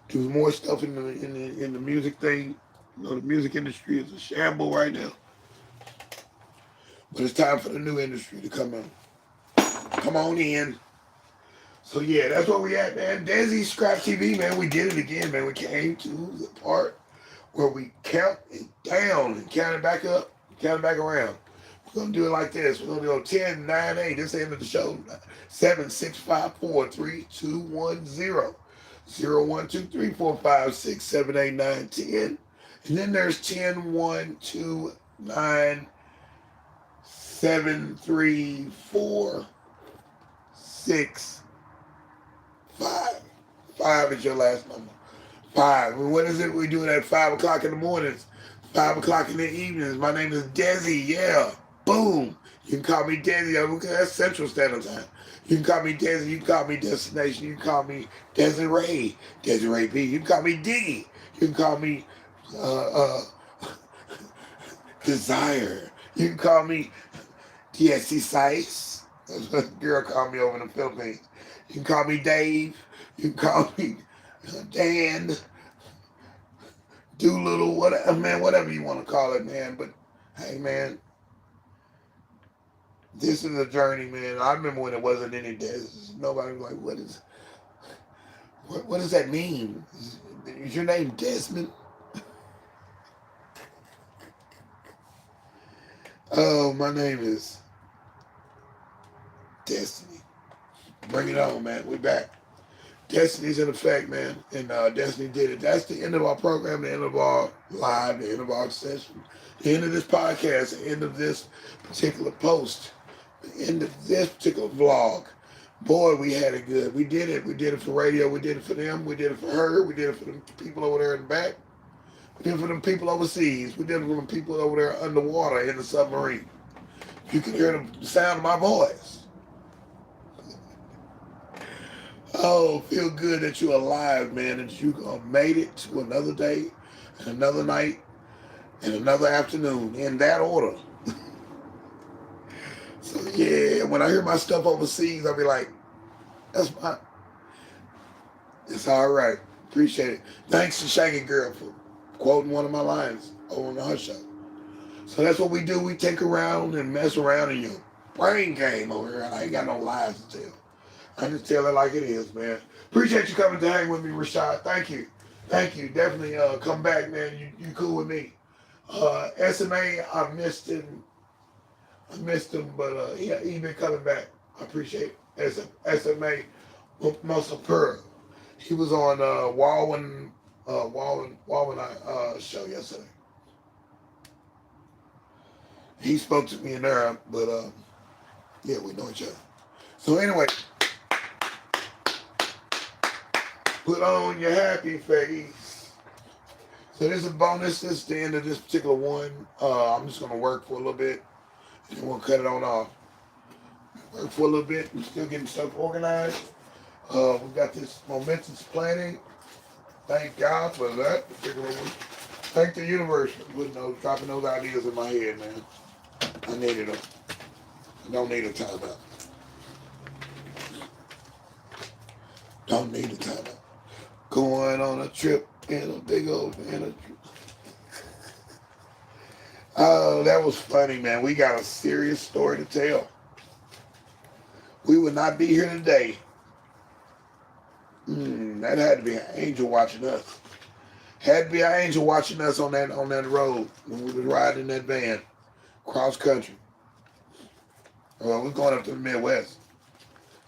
Do more stuff in the music thing. You know, the music industry is a shamble right now. But it's time for the new industry to come in. Come on in. So yeah, that's where we at, man. deSz'e Scrap TV, man. We did it again, man. We came to the part where we count it down and count it back up, count it back around. We're going to do it like this. We're going to go 10, 9, 8. This is the end of the show. 7, 6, 5, 4, 3, 2, 1, 0. 0, 1, 2, 3, 4, 5, 6, 7, 8, 9, 10. And then there's 10, 1, 2, 9, 7, 3, 4, 6, 5. 5 is your last number. 5. And what is it we do it at 5 o'clock in the mornings? 5 o'clock in the evenings. My name is deSz'e. Yeah. Boom. You can call me deSz'e. That's Central Standard Time. You can call me deSz'e. You can call me Destination. You can call me deSz'e. deSz'e B. You can call me deSz'e. You can call me Desire. You can call me deSz'e. That's what a girl called me over in the Philippines. You can call me Dave. You can call me Dan. Doolittle, whatever, man, whatever you want to call it, man. But hey, man, this is a journey, man. I remember when it wasn't any deSz'e. Nobody was like, what does that mean? Is your name Desmond? Oh, my name is deSz'e. Bring it on, man. We back. Destiny's in effect, man, and deSz'e did it. That's the end of our program, the end of our live, the end of our session, the end of this podcast, the end of this particular post, the end of this particular vlog. Boy, we had it good. We did it. We did it for radio. We did it for them. We did it for her. We did it for the people over there in the back. We did it for them people overseas. We did it for them people over there underwater in the submarine. You can hear the sound of my voice. Oh, feel good that you're alive, man, that you made it to another day and another night and another afternoon in that order. So, yeah, when I hear my stuff overseas, I'll be like, that's my, it's all right. Appreciate it. Thanks to Shaggy Girl for quoting one of my lines over on the Hush Show. So that's what we do. We take around and mess around in your brain game over here. I ain't got no lies to tell. I just tell it like it is, man. Appreciate you coming to hang with me, Rashad. Thank you. Thank you. Definitely come back, man. You cool with me. SMA, I missed him. But he been coming back. I appreciate SMA Muscle Pearl. He was on Walwyn show yesterday. He spoke to me in there, but yeah, we know each other. So anyway, put on your happy face. So this is a bonus. This is the end of this particular one. I'm just gonna work for a little bit, and then we'll cut it on off. Work for a little bit. We're still getting stuff organized. We've got this momentous planning. Thank God for that particular one. Thank the universe for dropping those ideas in my head, man. I needed them. I don't need a timeout. Don't need a timeout. Going on a trip in a big old van. Oh, that was funny, man. We got a serious story to tell. We would not be here today. That had to be an angel watching us. Had to be an angel watching us on that road when we was riding in that van, cross country. Well, we're going up to the Midwest.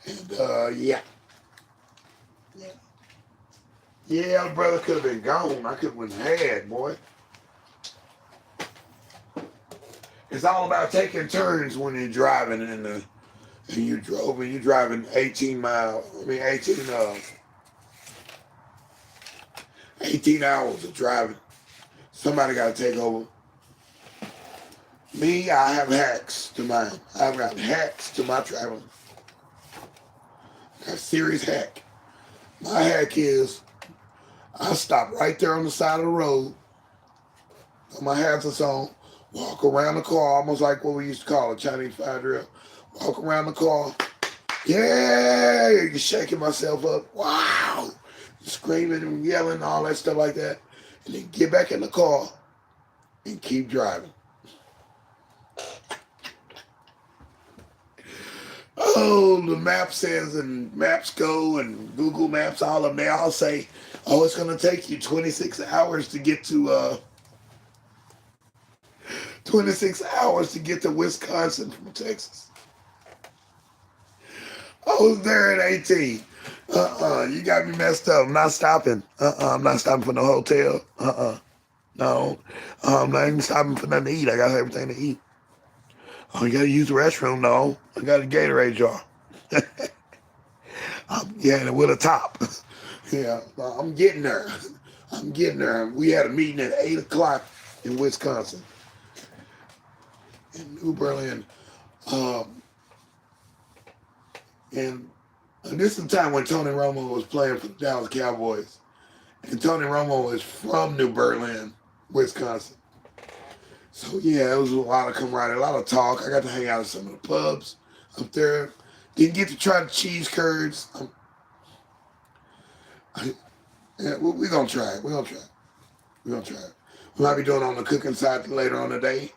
And yeah. Yeah, brother could have been gone. I could have went had, boy. It's all about taking turns when you're driving and you're driving 18 hours of driving. Somebody got to take over. Me, I have hacks to mine. I've got hacks to my traveling. Got a serious hack. My hack is I stop right there on the side of the road, put my hazards on, walk around the car, almost like what we used to call a Chinese fire drill. Walk around the car. Yeah, you're shaking myself up. Wow. Screaming and yelling, all that stuff like that. And then get back in the car and keep driving. Oh, the map says, and Maps Go and Google Maps, all of them, they all say, oh, it's going to take you 26 hours to get to 26 hours to get to Wisconsin from Texas. I was there at 18. You got me messed up. I'm not stopping. I'm not stopping for no hotel. No. I'm not even stopping for nothing to eat. I got everything to eat. Oh, you got to use the restroom? No. I got a Gatorade jar. Yeah, with a top. Yeah, I'm getting there. I'm getting there. We had a meeting at 8 o'clock in Wisconsin, in New Berlin. And this is the time when Tony Romo was playing for the Dallas Cowboys. And Tony Romo is from New Berlin, Wisconsin. So yeah, it was a lot of camaraderie, a lot of talk. I got to hang out at some of the pubs up there. Didn't get to try the cheese curds. Yeah, we're going to try it. We're going to try it. We're gonna try it. We might be doing it on the cooking side later on today.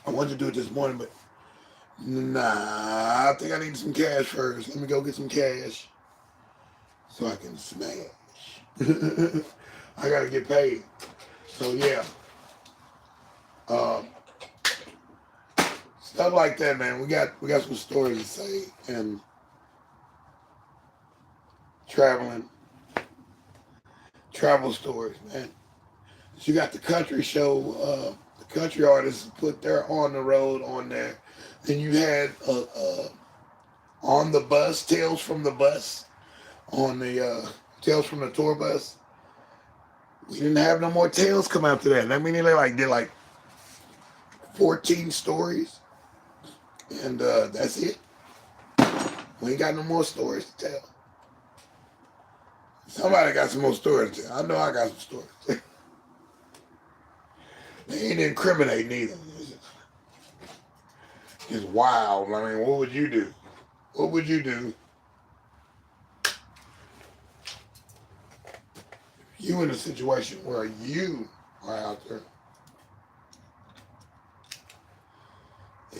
I wanted to do it this morning, but nah, I think I need some cash first. Let me go get some cash so I can smash. I gotta get paid. So yeah. Um, Stuff like that, man. We got some stories to say, and traveling, travel stories, man. So you got the country show, the country artists put their On the Road on there. Then you had On the Bus, Tales from the Bus, on the Tales from the Tour Bus. We didn't have no more tales come after that. I mean, they did like 14 stories, and that's it. We ain't got no more stories to tell. Somebody got some more stories to tell. I know I got some stories to tell. They ain't incriminating either. It's wild. I mean, what would you do? What would you do? You in a situation where you are out there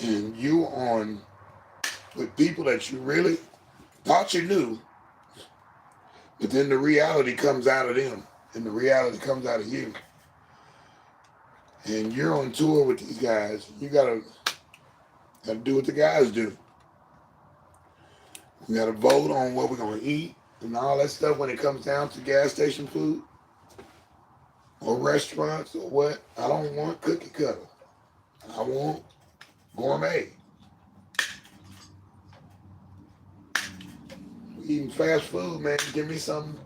and you on with people that you really thought you knew, but then the reality comes out of them and the reality comes out of you. And you're on tour with these guys. You gotta do what the guys do. We gotta vote on what we're gonna eat and all that stuff when it comes down to gas station food or restaurants or what. I don't want cookie cutter. I want gourmet. We eating fast food, man. Give me something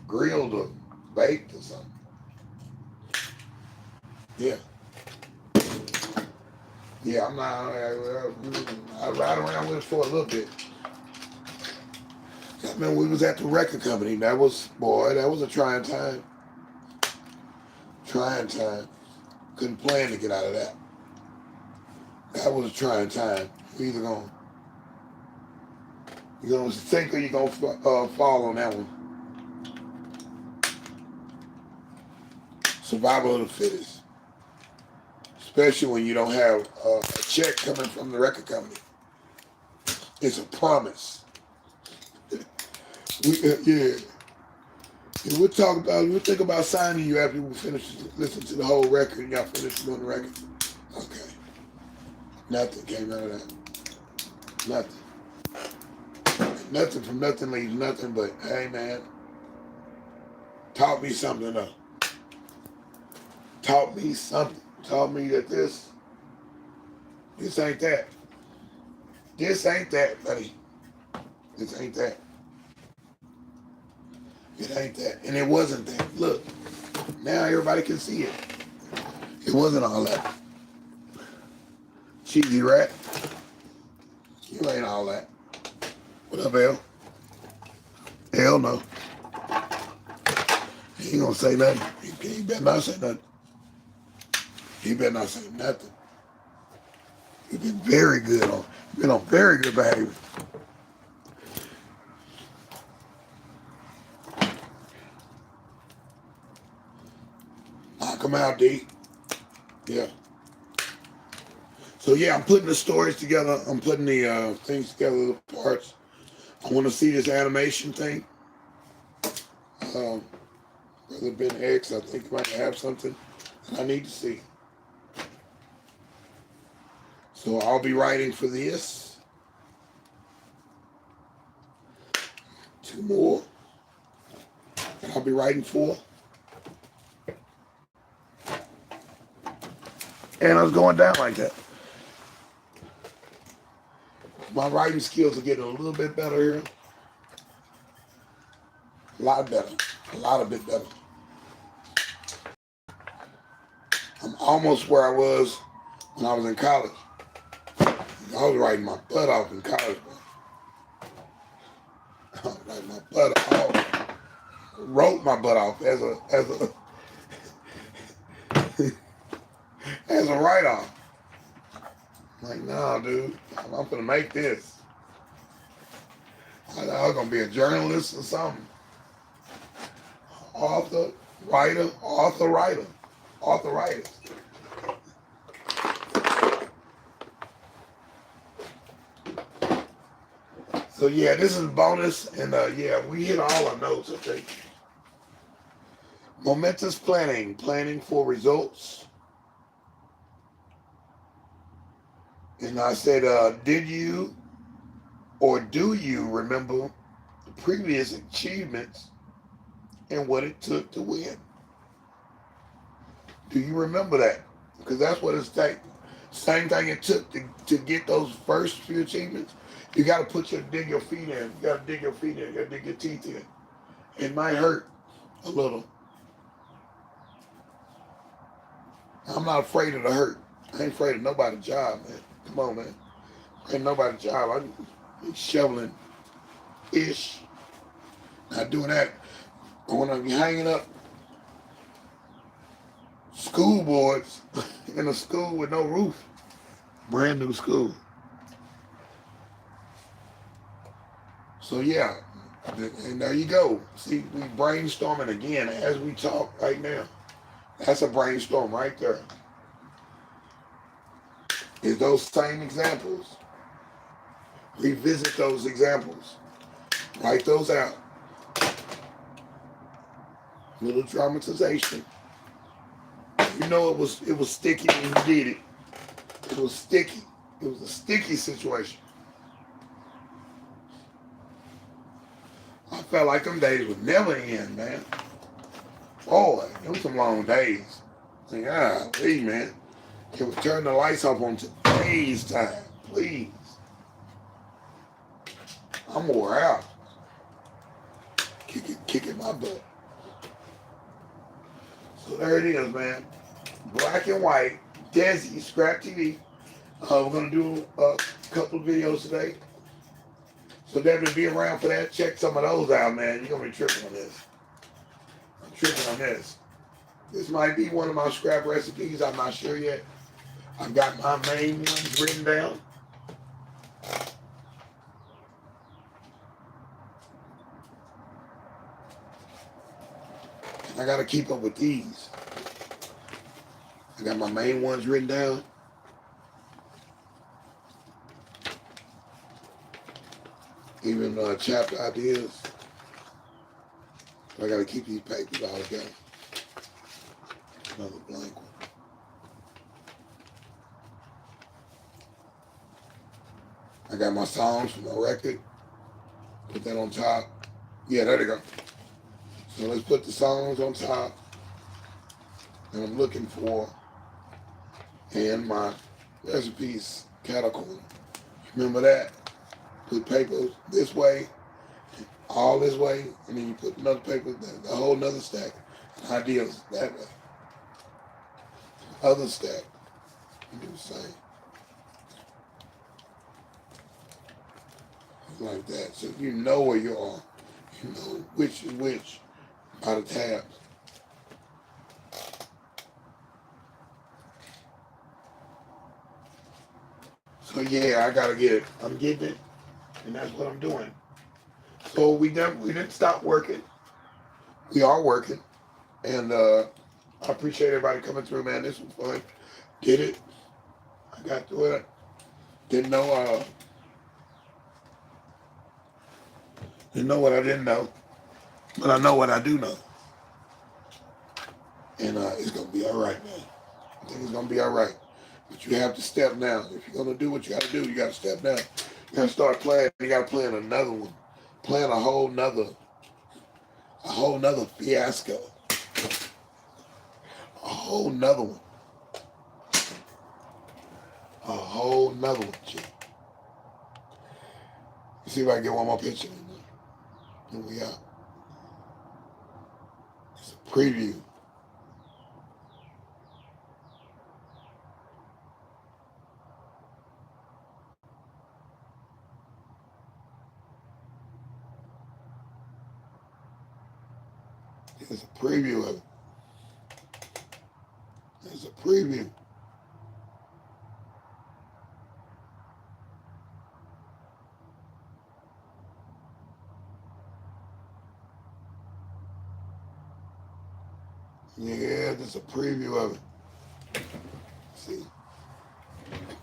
grilled or baked or something. Yeah. Yeah, I'm not. I ride around with it for a little bit. I mean, we was at the record company. That was a trying time. Trying time. Couldn't plan to get out of that. That was a trying time. You're gonna sink or you're gonna fall on that one. Survival of the fittest. Especially when you don't have a check coming from the record company. It's a promise. Yeah. We'll think about signing you after we finish listening to the whole record and y'all finish doing the record. Okay. Nothing came out of that. Nothing. Nothing from nothing leaves nothing but, hey man, taught me something though. Taught me something. Taught me that this ain't that. This ain't that, buddy. This ain't that. It ain't that. And it wasn't that. Look, now everybody can see it. It wasn't all that. Cheesy rat. You ain't all that. What up, L? Hell no. He ain't gonna say nothing. He better not say nothing. He better not say nothing. He's been very good on. Been on very good behavior. Knock him out, D. Yeah. So yeah, I'm putting the stories together. I'm putting the things together, the parts. I want to see this animation thing. Brother Ben X, I think might have something that I need to see. So I'll be writing for this. 2 more that I'll be writing for. And I was going down like that. My writing skills are getting a little bit better here. A lot better. A lot of bit better. I'm almost where I was when I was in college. I was writing my butt off in college, man. I was writing my butt off. Wrote my butt off as a write-off. I'm like, nah, dude, I'm gonna make this. I was gonna be a journalist or something. Author, Writer, author, writer, authoritis. So yeah, this is bonus, and yeah, we hit all our notes. I think. Momentous planning, planning for results. And I said, did you or do you remember the previous achievements and what it took to win? Do you remember that? Because that's what it's like. Same thing it took to get those first few achievements. You got to dig your feet in. You got to dig your feet in. You got to dig your teeth in. It might hurt a little. I'm not afraid of the hurt. I ain't afraid of nobody's job, man. Come on, man. Ain't nobody's job. I'm shoveling ish. Not doing that. I want to be hanging up school boards in a school with no roof. Brand new school. So yeah, and there you go. See, we brainstorming again as we talk right now. That's a brainstorm right there. Is those same examples. Revisit those examples. Write those out. Little dramatization. You know it was sticky when you did it. It was sticky. It was a sticky situation. I felt like them days would never end, man. Boy, them some long days. Like, please, man. Can we turn the lights off on today's time, please? I'm wore out. Kicking my butt. So there it is, man. Black and white, deSz'e, Scrap TV. We're gonna do a couple of videos today. So definitely be around for that. Check some of those out, man. You're gonna be tripping on this. I'm tripping on this. This might be one of my scrap recipes. I'm not sure yet. I've got my main ones written down. And I gotta keep up with these. I got my main ones written down. Even chapter ideas. So I gotta keep these papers all together. Another blank one. I got my songs from my record. Put that on top. Yeah, there they go. So let's put the songs on top. And I'm looking for in my recipes category. Remember that? Put papers this way, all this way, and then you put another paper, the whole another stack. Ideas that way. Other stack. You do the same. Like that. So you know where you are. You know which is which by the tabs. So yeah, I gotta get it. I'm getting it, and that's what I'm doing. So we didn't stop working. We are working, and I appreciate everybody coming through, man. This was fun. Did it. I got through it. Didn't know what I didn't know, but I know what I do know, and it's gonna be all right, man. I think it's gonna be all right. But you have to step now. If you're gonna do what you gotta do, you gotta step now. You gotta start playing. You gotta plan another one. Plan a whole nother fiasco. A whole nother one. A whole nother one, G. Let's see if I can get one more picture. Here we are. It's a preview. It's a preview of it. It's a preview. Yeah, just a preview of it. See,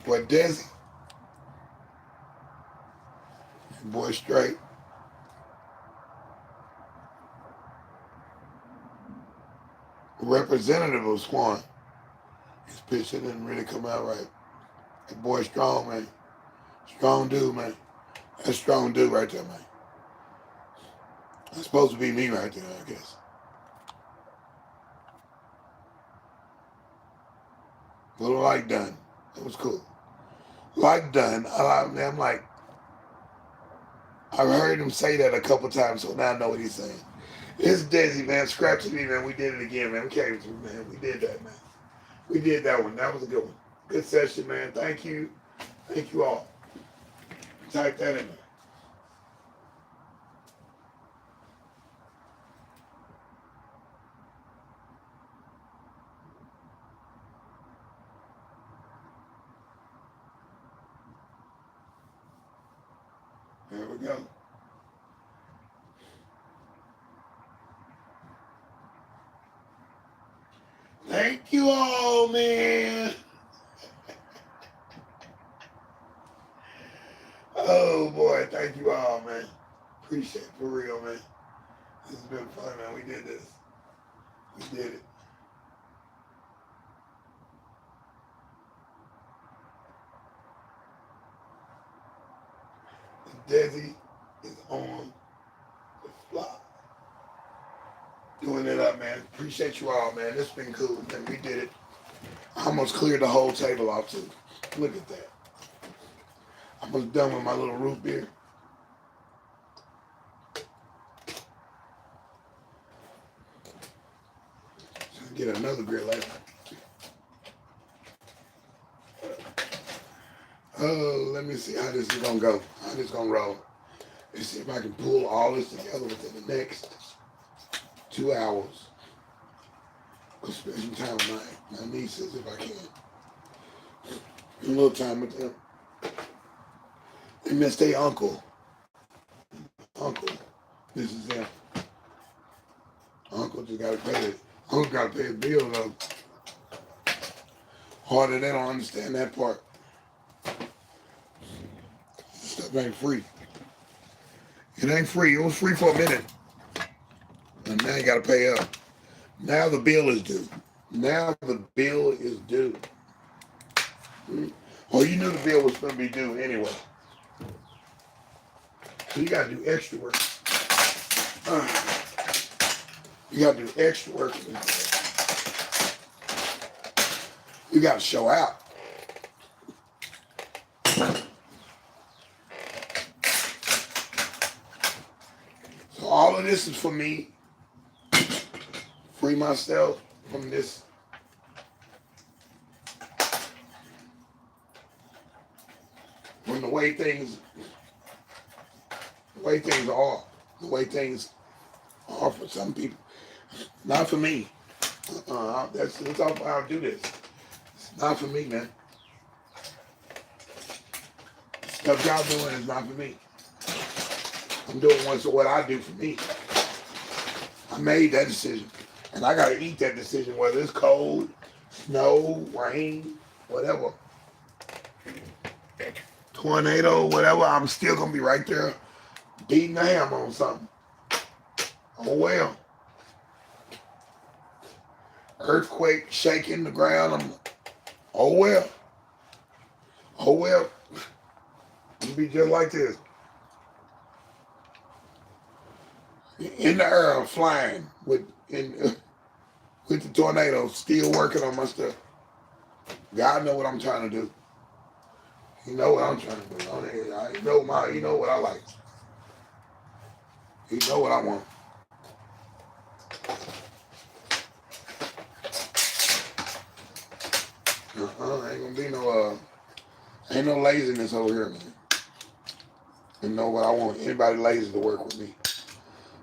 boy deSz'e, boy straight. Representative of Swan. His picture didn't really come out right. That boy strong, man. Strong dude, man. That's strong dude right there, man. That's supposed to be me right there, I guess. Little like done. It was cool. Like done. I'm like, I've heard him say that a couple times, so now I know what he's saying. It's deSz'e, man. Scratch to me, man. We did it again, man. We came through, man. We did that, man. We did that one. That was a good one. Good session, man. Thank you. Thank you all. Type that in there. There we go. Thank you all, man. Oh, boy. Thank you all, man. Appreciate it for real, man. This has been fun, man. We did this. We did it. deSz'e is on the fly. Doing it up, man. Appreciate you all, man. This has been cool, man. We did it. I almost cleared the whole table off, too. Look at that. I'm almost done with my little root beer. So get another grill later. Oh, let me see how this is gonna go. How this gonna roll. Let's see if I can pull all this together within the next 2 hours. I'll spend some time with my nieces if I can. A little time with them. They miss their uncle. Uncle. This is them. Uncle just gotta pay it. Uncle gotta pay his bill though. Harder, they don't understand that part. Stuff ain't free. It ain't free. It was free for a minute. And now you gotta pay up. Now the bill is due. Now the bill is due. Well, you knew the bill was gonna be due anyway. So you gotta do extra work. You gotta do extra work. You gotta show out. So all of this is for me. Free myself from this. From the way things are. The way things are for some people. Not for me. That's how I do this. It's not for me, man. Stuff y'all doing is not for me. I'm doing what I do for me. I made that decision. And I gotta eat that decision, whether it's cold, snow, rain, whatever. Tornado, whatever, I'm still gonna be right there beating the hammer on something. Oh well. Earthquake shaking the ground. Oh well. Oh well. It'll be just like this. In the air, flying with the tornado, still working on my stuff. God know what I'm trying to do. He know what I'm trying to do. He know what I like. He know what I want. Ain't no laziness over here, man. You know what I want. Anybody lazy to work with me.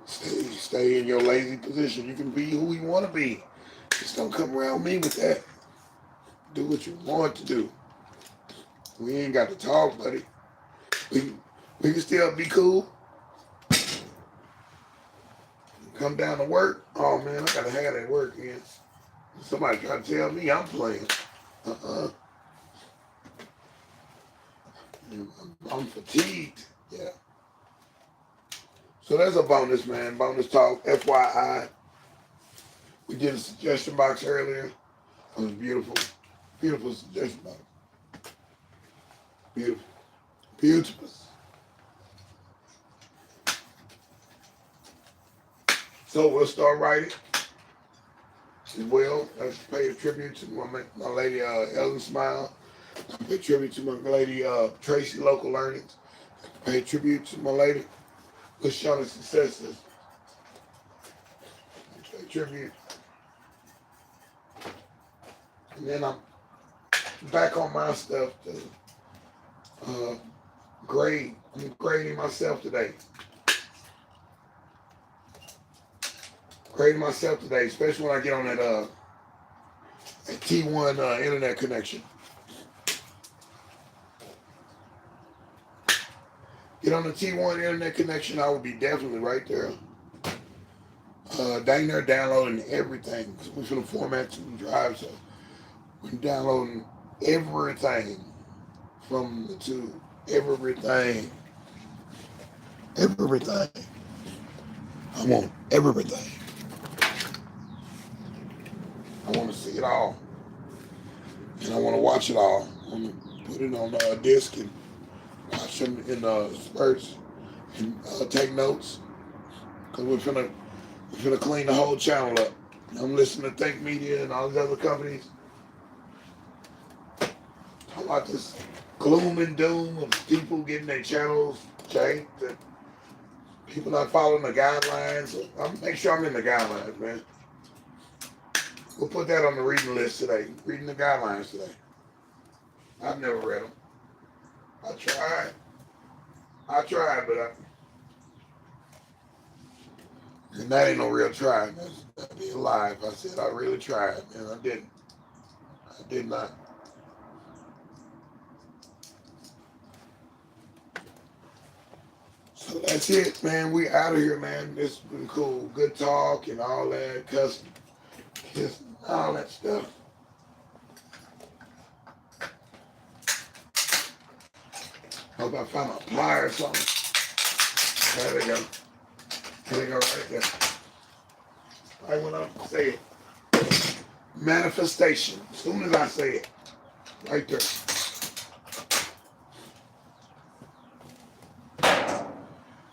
Stay in your lazy position. You can be who you want to be. Just don't come around me with that. Do what you want to do. We ain't got to talk, buddy. We can still be cool. Come down to work. Oh man, I gotta have that work again. Somebody try to tell me I'm playing. Uh-uh. I'm fatigued. Yeah. So that's a bonus, man. Bonus talk. FYI. We did a suggestion box earlier. It was beautiful. Beautiful suggestion box. Beautiful. Beautiful. So we'll start writing as well. Let's pay a tribute to my lady Ellen Smile. I pay tribute to my lady Tracy Local Learnings. Pay tribute to my lady LaShawna Successes. Pay tribute. And then I'm back on my stuff to grade. I'm grading myself today. Grading myself today, especially when I get on that T1 internet connection. Get on the T1 internet connection, I will be definitely right there. Dang near downloading everything. We're going to format some drives, so we're downloading everything from the tube. Everything. Everything. I want everything. I want to see it all. And I want to watch it all. I want to put it on a disc and watch them in spurts and take notes. Because we're gonna clean the whole channel up. I'm listening to Think Media and all these other companies. Talk about this gloom and doom of people getting their channels changed and people not following the guidelines. So I'm make sure I'm in the guidelines, man. We'll put that on the reading list today. Reading the guidelines today. I've never read them. I tried, but and that ain't no real try. That'd be a lie if I said I really tried, man. I didn't. I did not. So that's it, man. We out of here, man. This has been cool. Good talk and all that, cussing, kissing, all that stuff. Hope I found a plier or something. There they go. There they go right there. I went up and say it. Manifestation. As soon as I say it. Right there.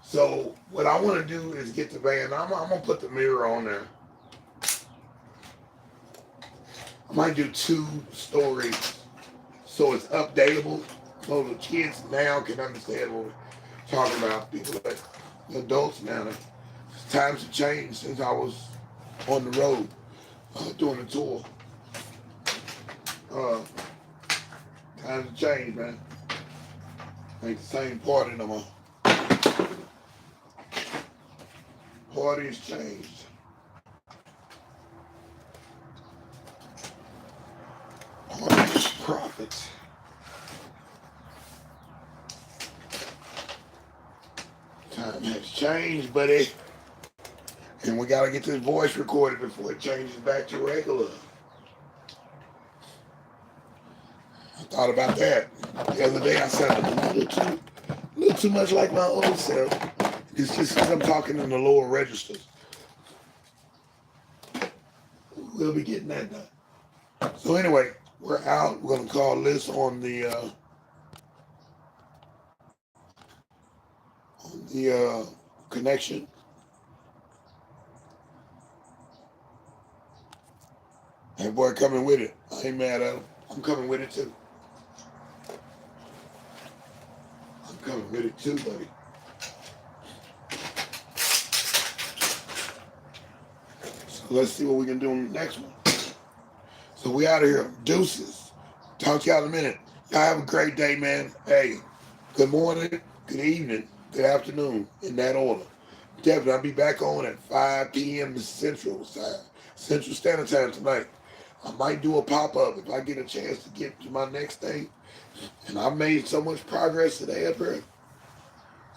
So what I want to do is get the van. I'm going to put the mirror on there. I might do 2 stories so it's updatable. So the kids now can understand what we're talking about. People like the adults now. Times have changed since I was on the road doing the tour. Times have changed, man. Ain't the same party no more. Party has changed. Party is profit. Time has changed, buddy. And we gotta get this voice recorded before it changes back to regular. I thought about that. The other day I sounded a little too much like my old self. It's just because I'm talking in the lower registers. We'll be getting that done. So anyway, we're out. We're gonna call Liz on the connection. That boy coming with it. I ain't mad at him. I'm coming with it too. I'm coming with it too, buddy. So let's see what we can do in the next one. So we out of here. Deuces. Talk to y'all in a minute. Y'all have a great day, man. Hey, good morning, good evening, good afternoon, in that order. Definitely, I'll be back on at 5 p.m. Central Standard Time tonight. I might do a pop-up if I get a chance to get to my next thing. And I made so much progress today up here.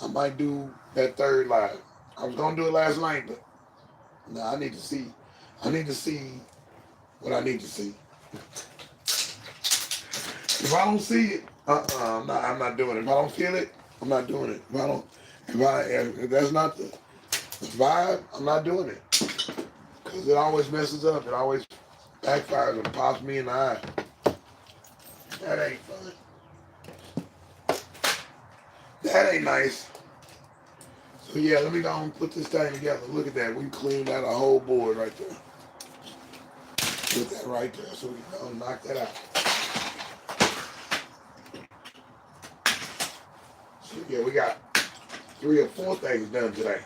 I might do that third live. I was going to do it last night, but No, I need to see. I need to see what I need to see. If I don't see it, I'm not doing it. If I don't feel it, I'm not doing it. If that's not the vibe, I'm not doing it. Because it always messes up. It always backfires and pops me in the eye. That ain't fun. That ain't nice. So yeah, let me go and put this thing together. Look at that. We cleaned out a whole board right there. Put that right there so we can go and knock that out. So yeah, we got 3 or 4 things done today.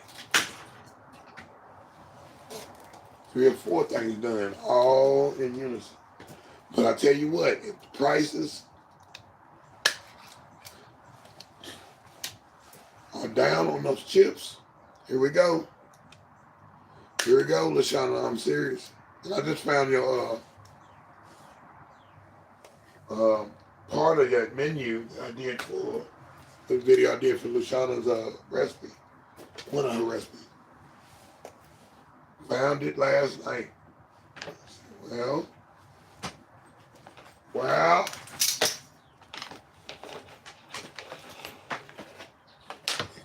3 or 4 things done, all in unison. But I tell you what, if the prices are down on those chips, here we go. Here we go, LaShawna, I'm serious. And I just found your part of that menu that I did for the video I did for LaShawna's recipe. One of her recipes. Found it last night. Well,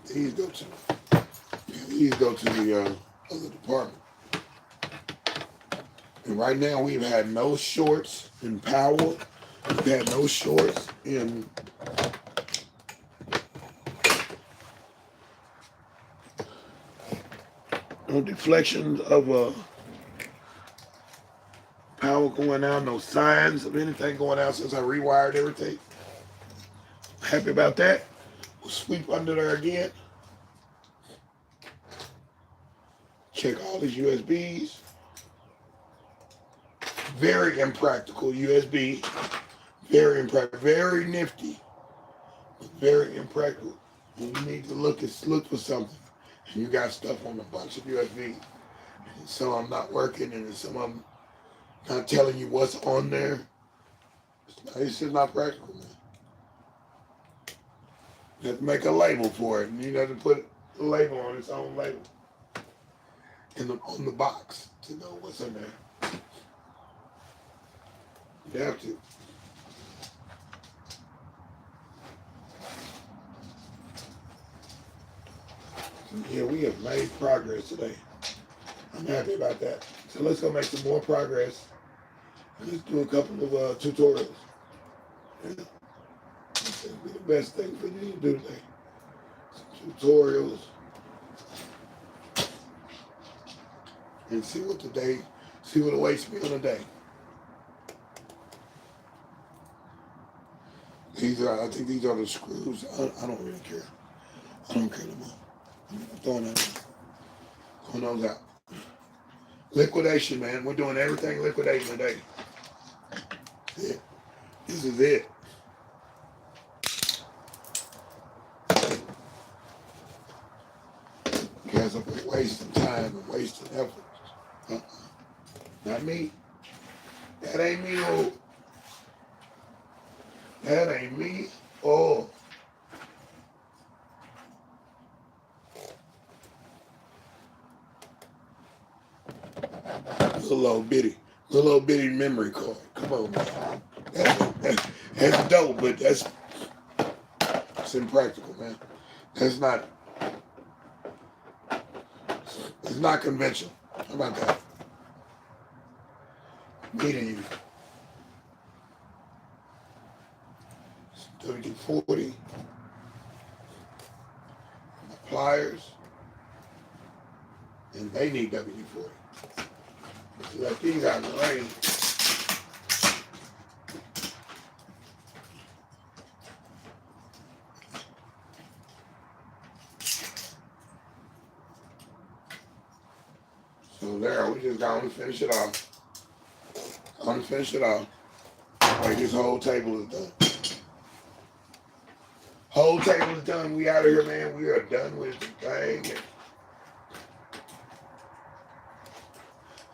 these go to the other department. And right now we've had no shorts in power. We've had no shorts in no deflections of power going out, no signs of anything going out since I rewired everything. Happy about that. We'll sweep under there again. Check all these USBs. Very impractical USB. Very impractical. Very nifty. But very impractical. When you need to look for something, and you got stuff on a bunch of USBs, and some of them not working, and some of them not telling you what's on there. It's just not practical, man. You have to make a label for it, and you have to put a label on its own label on the box to know what's in there. You have to. So yeah, we have made progress today. I'm happy about that. So let's go make some more progress. And let's do a couple of tutorials. Yeah. That'll be the best thing for you to do today. Some tutorials. And see what awaits me on the day. I think these are the screws. I don't really care. I don't care no more. I'm throwing those out. Liquidation, man. We're doing everything liquidation today. Yeah. This is it. Guys, I've been wasting time and wasting effort. Not me. That ain't me, oh. That ain't me, oh. Little old bitty memory card. Come on, man. That's dope, but it's impractical, man. It's not conventional. How about that? Meeting you. WD-40. My pliers. And they need WD-40. So let these out in the rain. So there, we just got to finish it off. Like this whole table is done. Whole table is done. We out of here, man. We are done with the thing.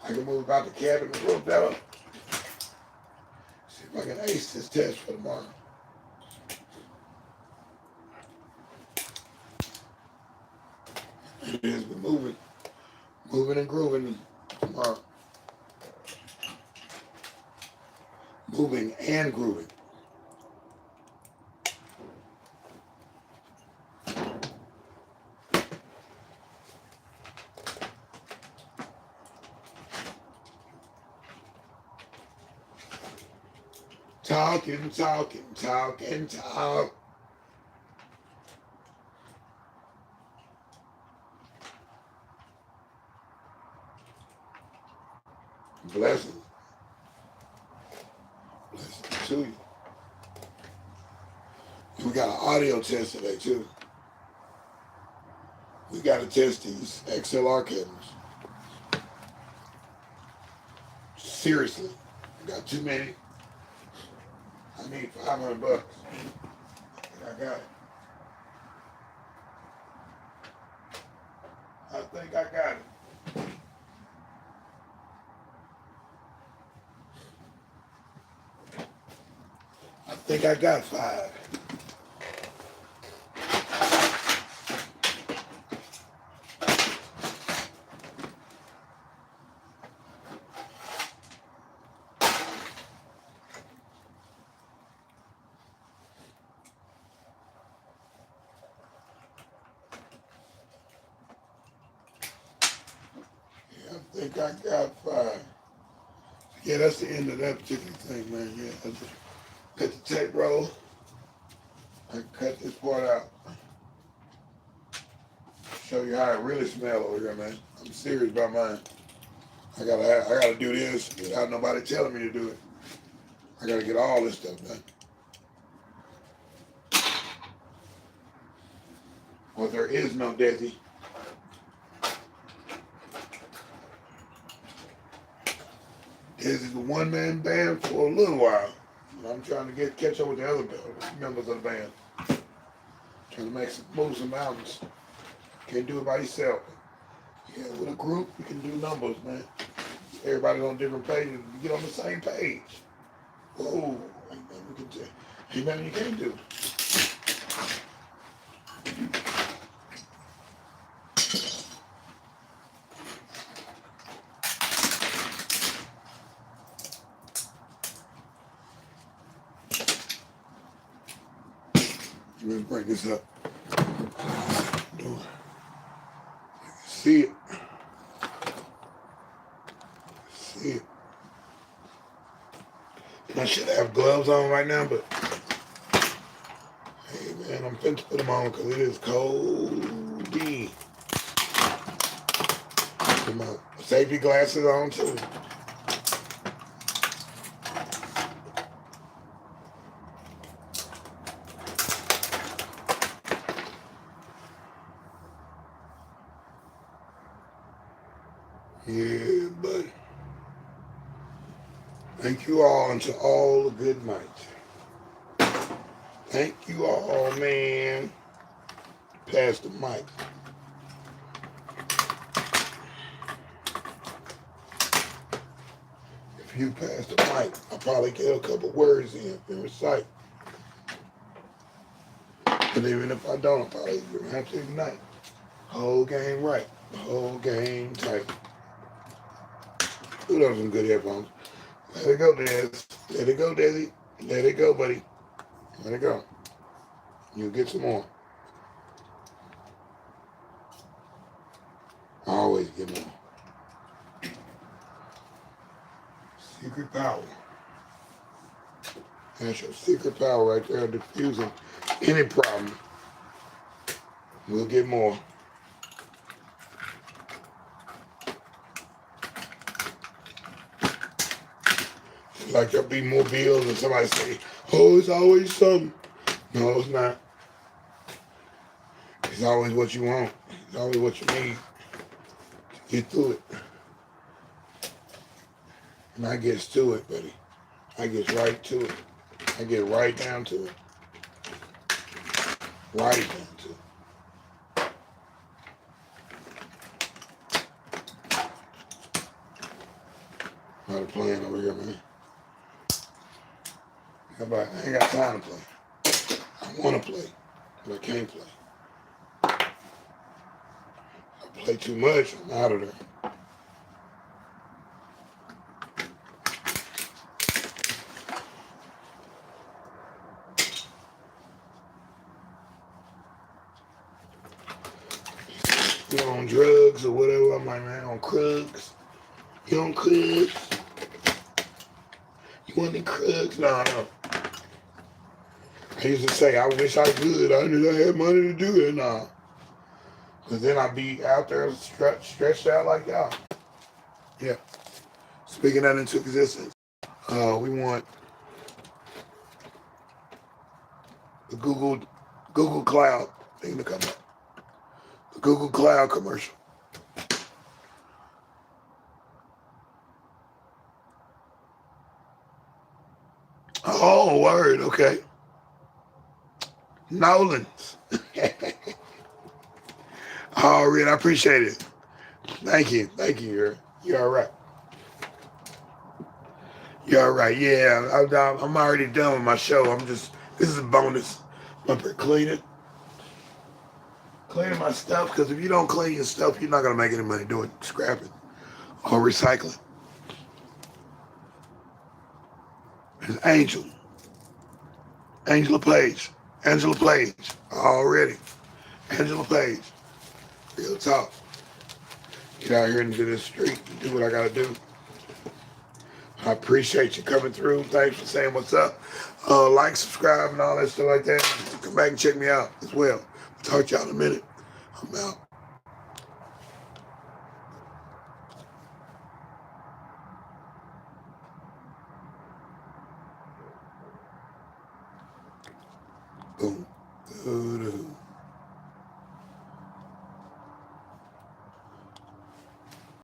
I can move about the cabin a little better. See if I can ace this test for tomorrow. It is, we're Moving and grooving tomorrow. Moving and grooving. Talking, talking, talking, talk. Blessings. Blessings to you. We got an audio test today, too. We got to test these XLR cameras. Seriously. We got too many. I need $500. I got it. I think I got it. I think I got 5. Yeah, I think I got 5. Yeah, that's the end of that particular thing, man. Yeah, I just cut the tape roll. I cut this part out. Show you how it really smells over here, man. I'm serious about mine. I gotta do this without nobody telling me to do it. I gotta get all this stuff done. Well, there is no deSz'e. deSz'e's a one-man band for a little while. And I'm trying to catch up with the other members of the band. Trying to move some mountains. Can't do it by yourself. Yeah, with a group, you can do numbers, man. Everybody's on different pages. You get on the same page. Whoa, ain't nothing you can't do. Let me bring this up. See it. See it. I should have gloves on right now, but hey, man, I'm finna put them on because it is coldy. Put my safety glasses on too. Yeah, buddy. Thank you all until all a good night. Thank you all, man. Pass the mic. If you pass the mic, I'll probably get a couple words in and recite. But even if I don't, I'll probably have to ignite. Whole game right. Whole game tight. Who knows some good headphones? Let it go, Dez. Let it go, deSz'e. Let it go, buddy. Let it go. You'll get some more. I always get more. Secret power. That's your secret power right there, diffusing any problem. We'll get more. Like there'll be more bills and somebody say, oh, it's always something. No, it's not. It's always what you want. It's always what you need to get through it. And I gets to it, buddy. I gets right to it. I get right down to it. Right down to it. Not a plan over here, man. How about, I ain't got time to play. I want to play, but I can't play. I play too much, I'm out of there. You on drugs or whatever. I'm like, man, on drugs. You on drugs? You want any drugs? No, no. I used to say, I wish I could. I knew I had money to do it. Nah. Because then I'd be out there stretched out like y'all. Yeah. Speaking that into existence. We want the Google Cloud thing to come up. The Google Cloud commercial. Oh, word. Okay. Nolan's. All right. I appreciate it. Thank you. Thank you. You're all right. You're all right. Yeah. I'm already done with my show. This is a bonus. I'm up here cleaning my stuff, because if you don't clean your stuff, you're not going to make any money doing scrapping or recycling. There's Angela Page, already. Angela Page, real talk. Get out here into this street and do what I got to do. I appreciate you coming through. Thanks for saying what's up. Like, subscribe, and all that stuff like that. Come back and check me out as well. Talk to y'all in a minute. I'm out. Boom. Doo-doo.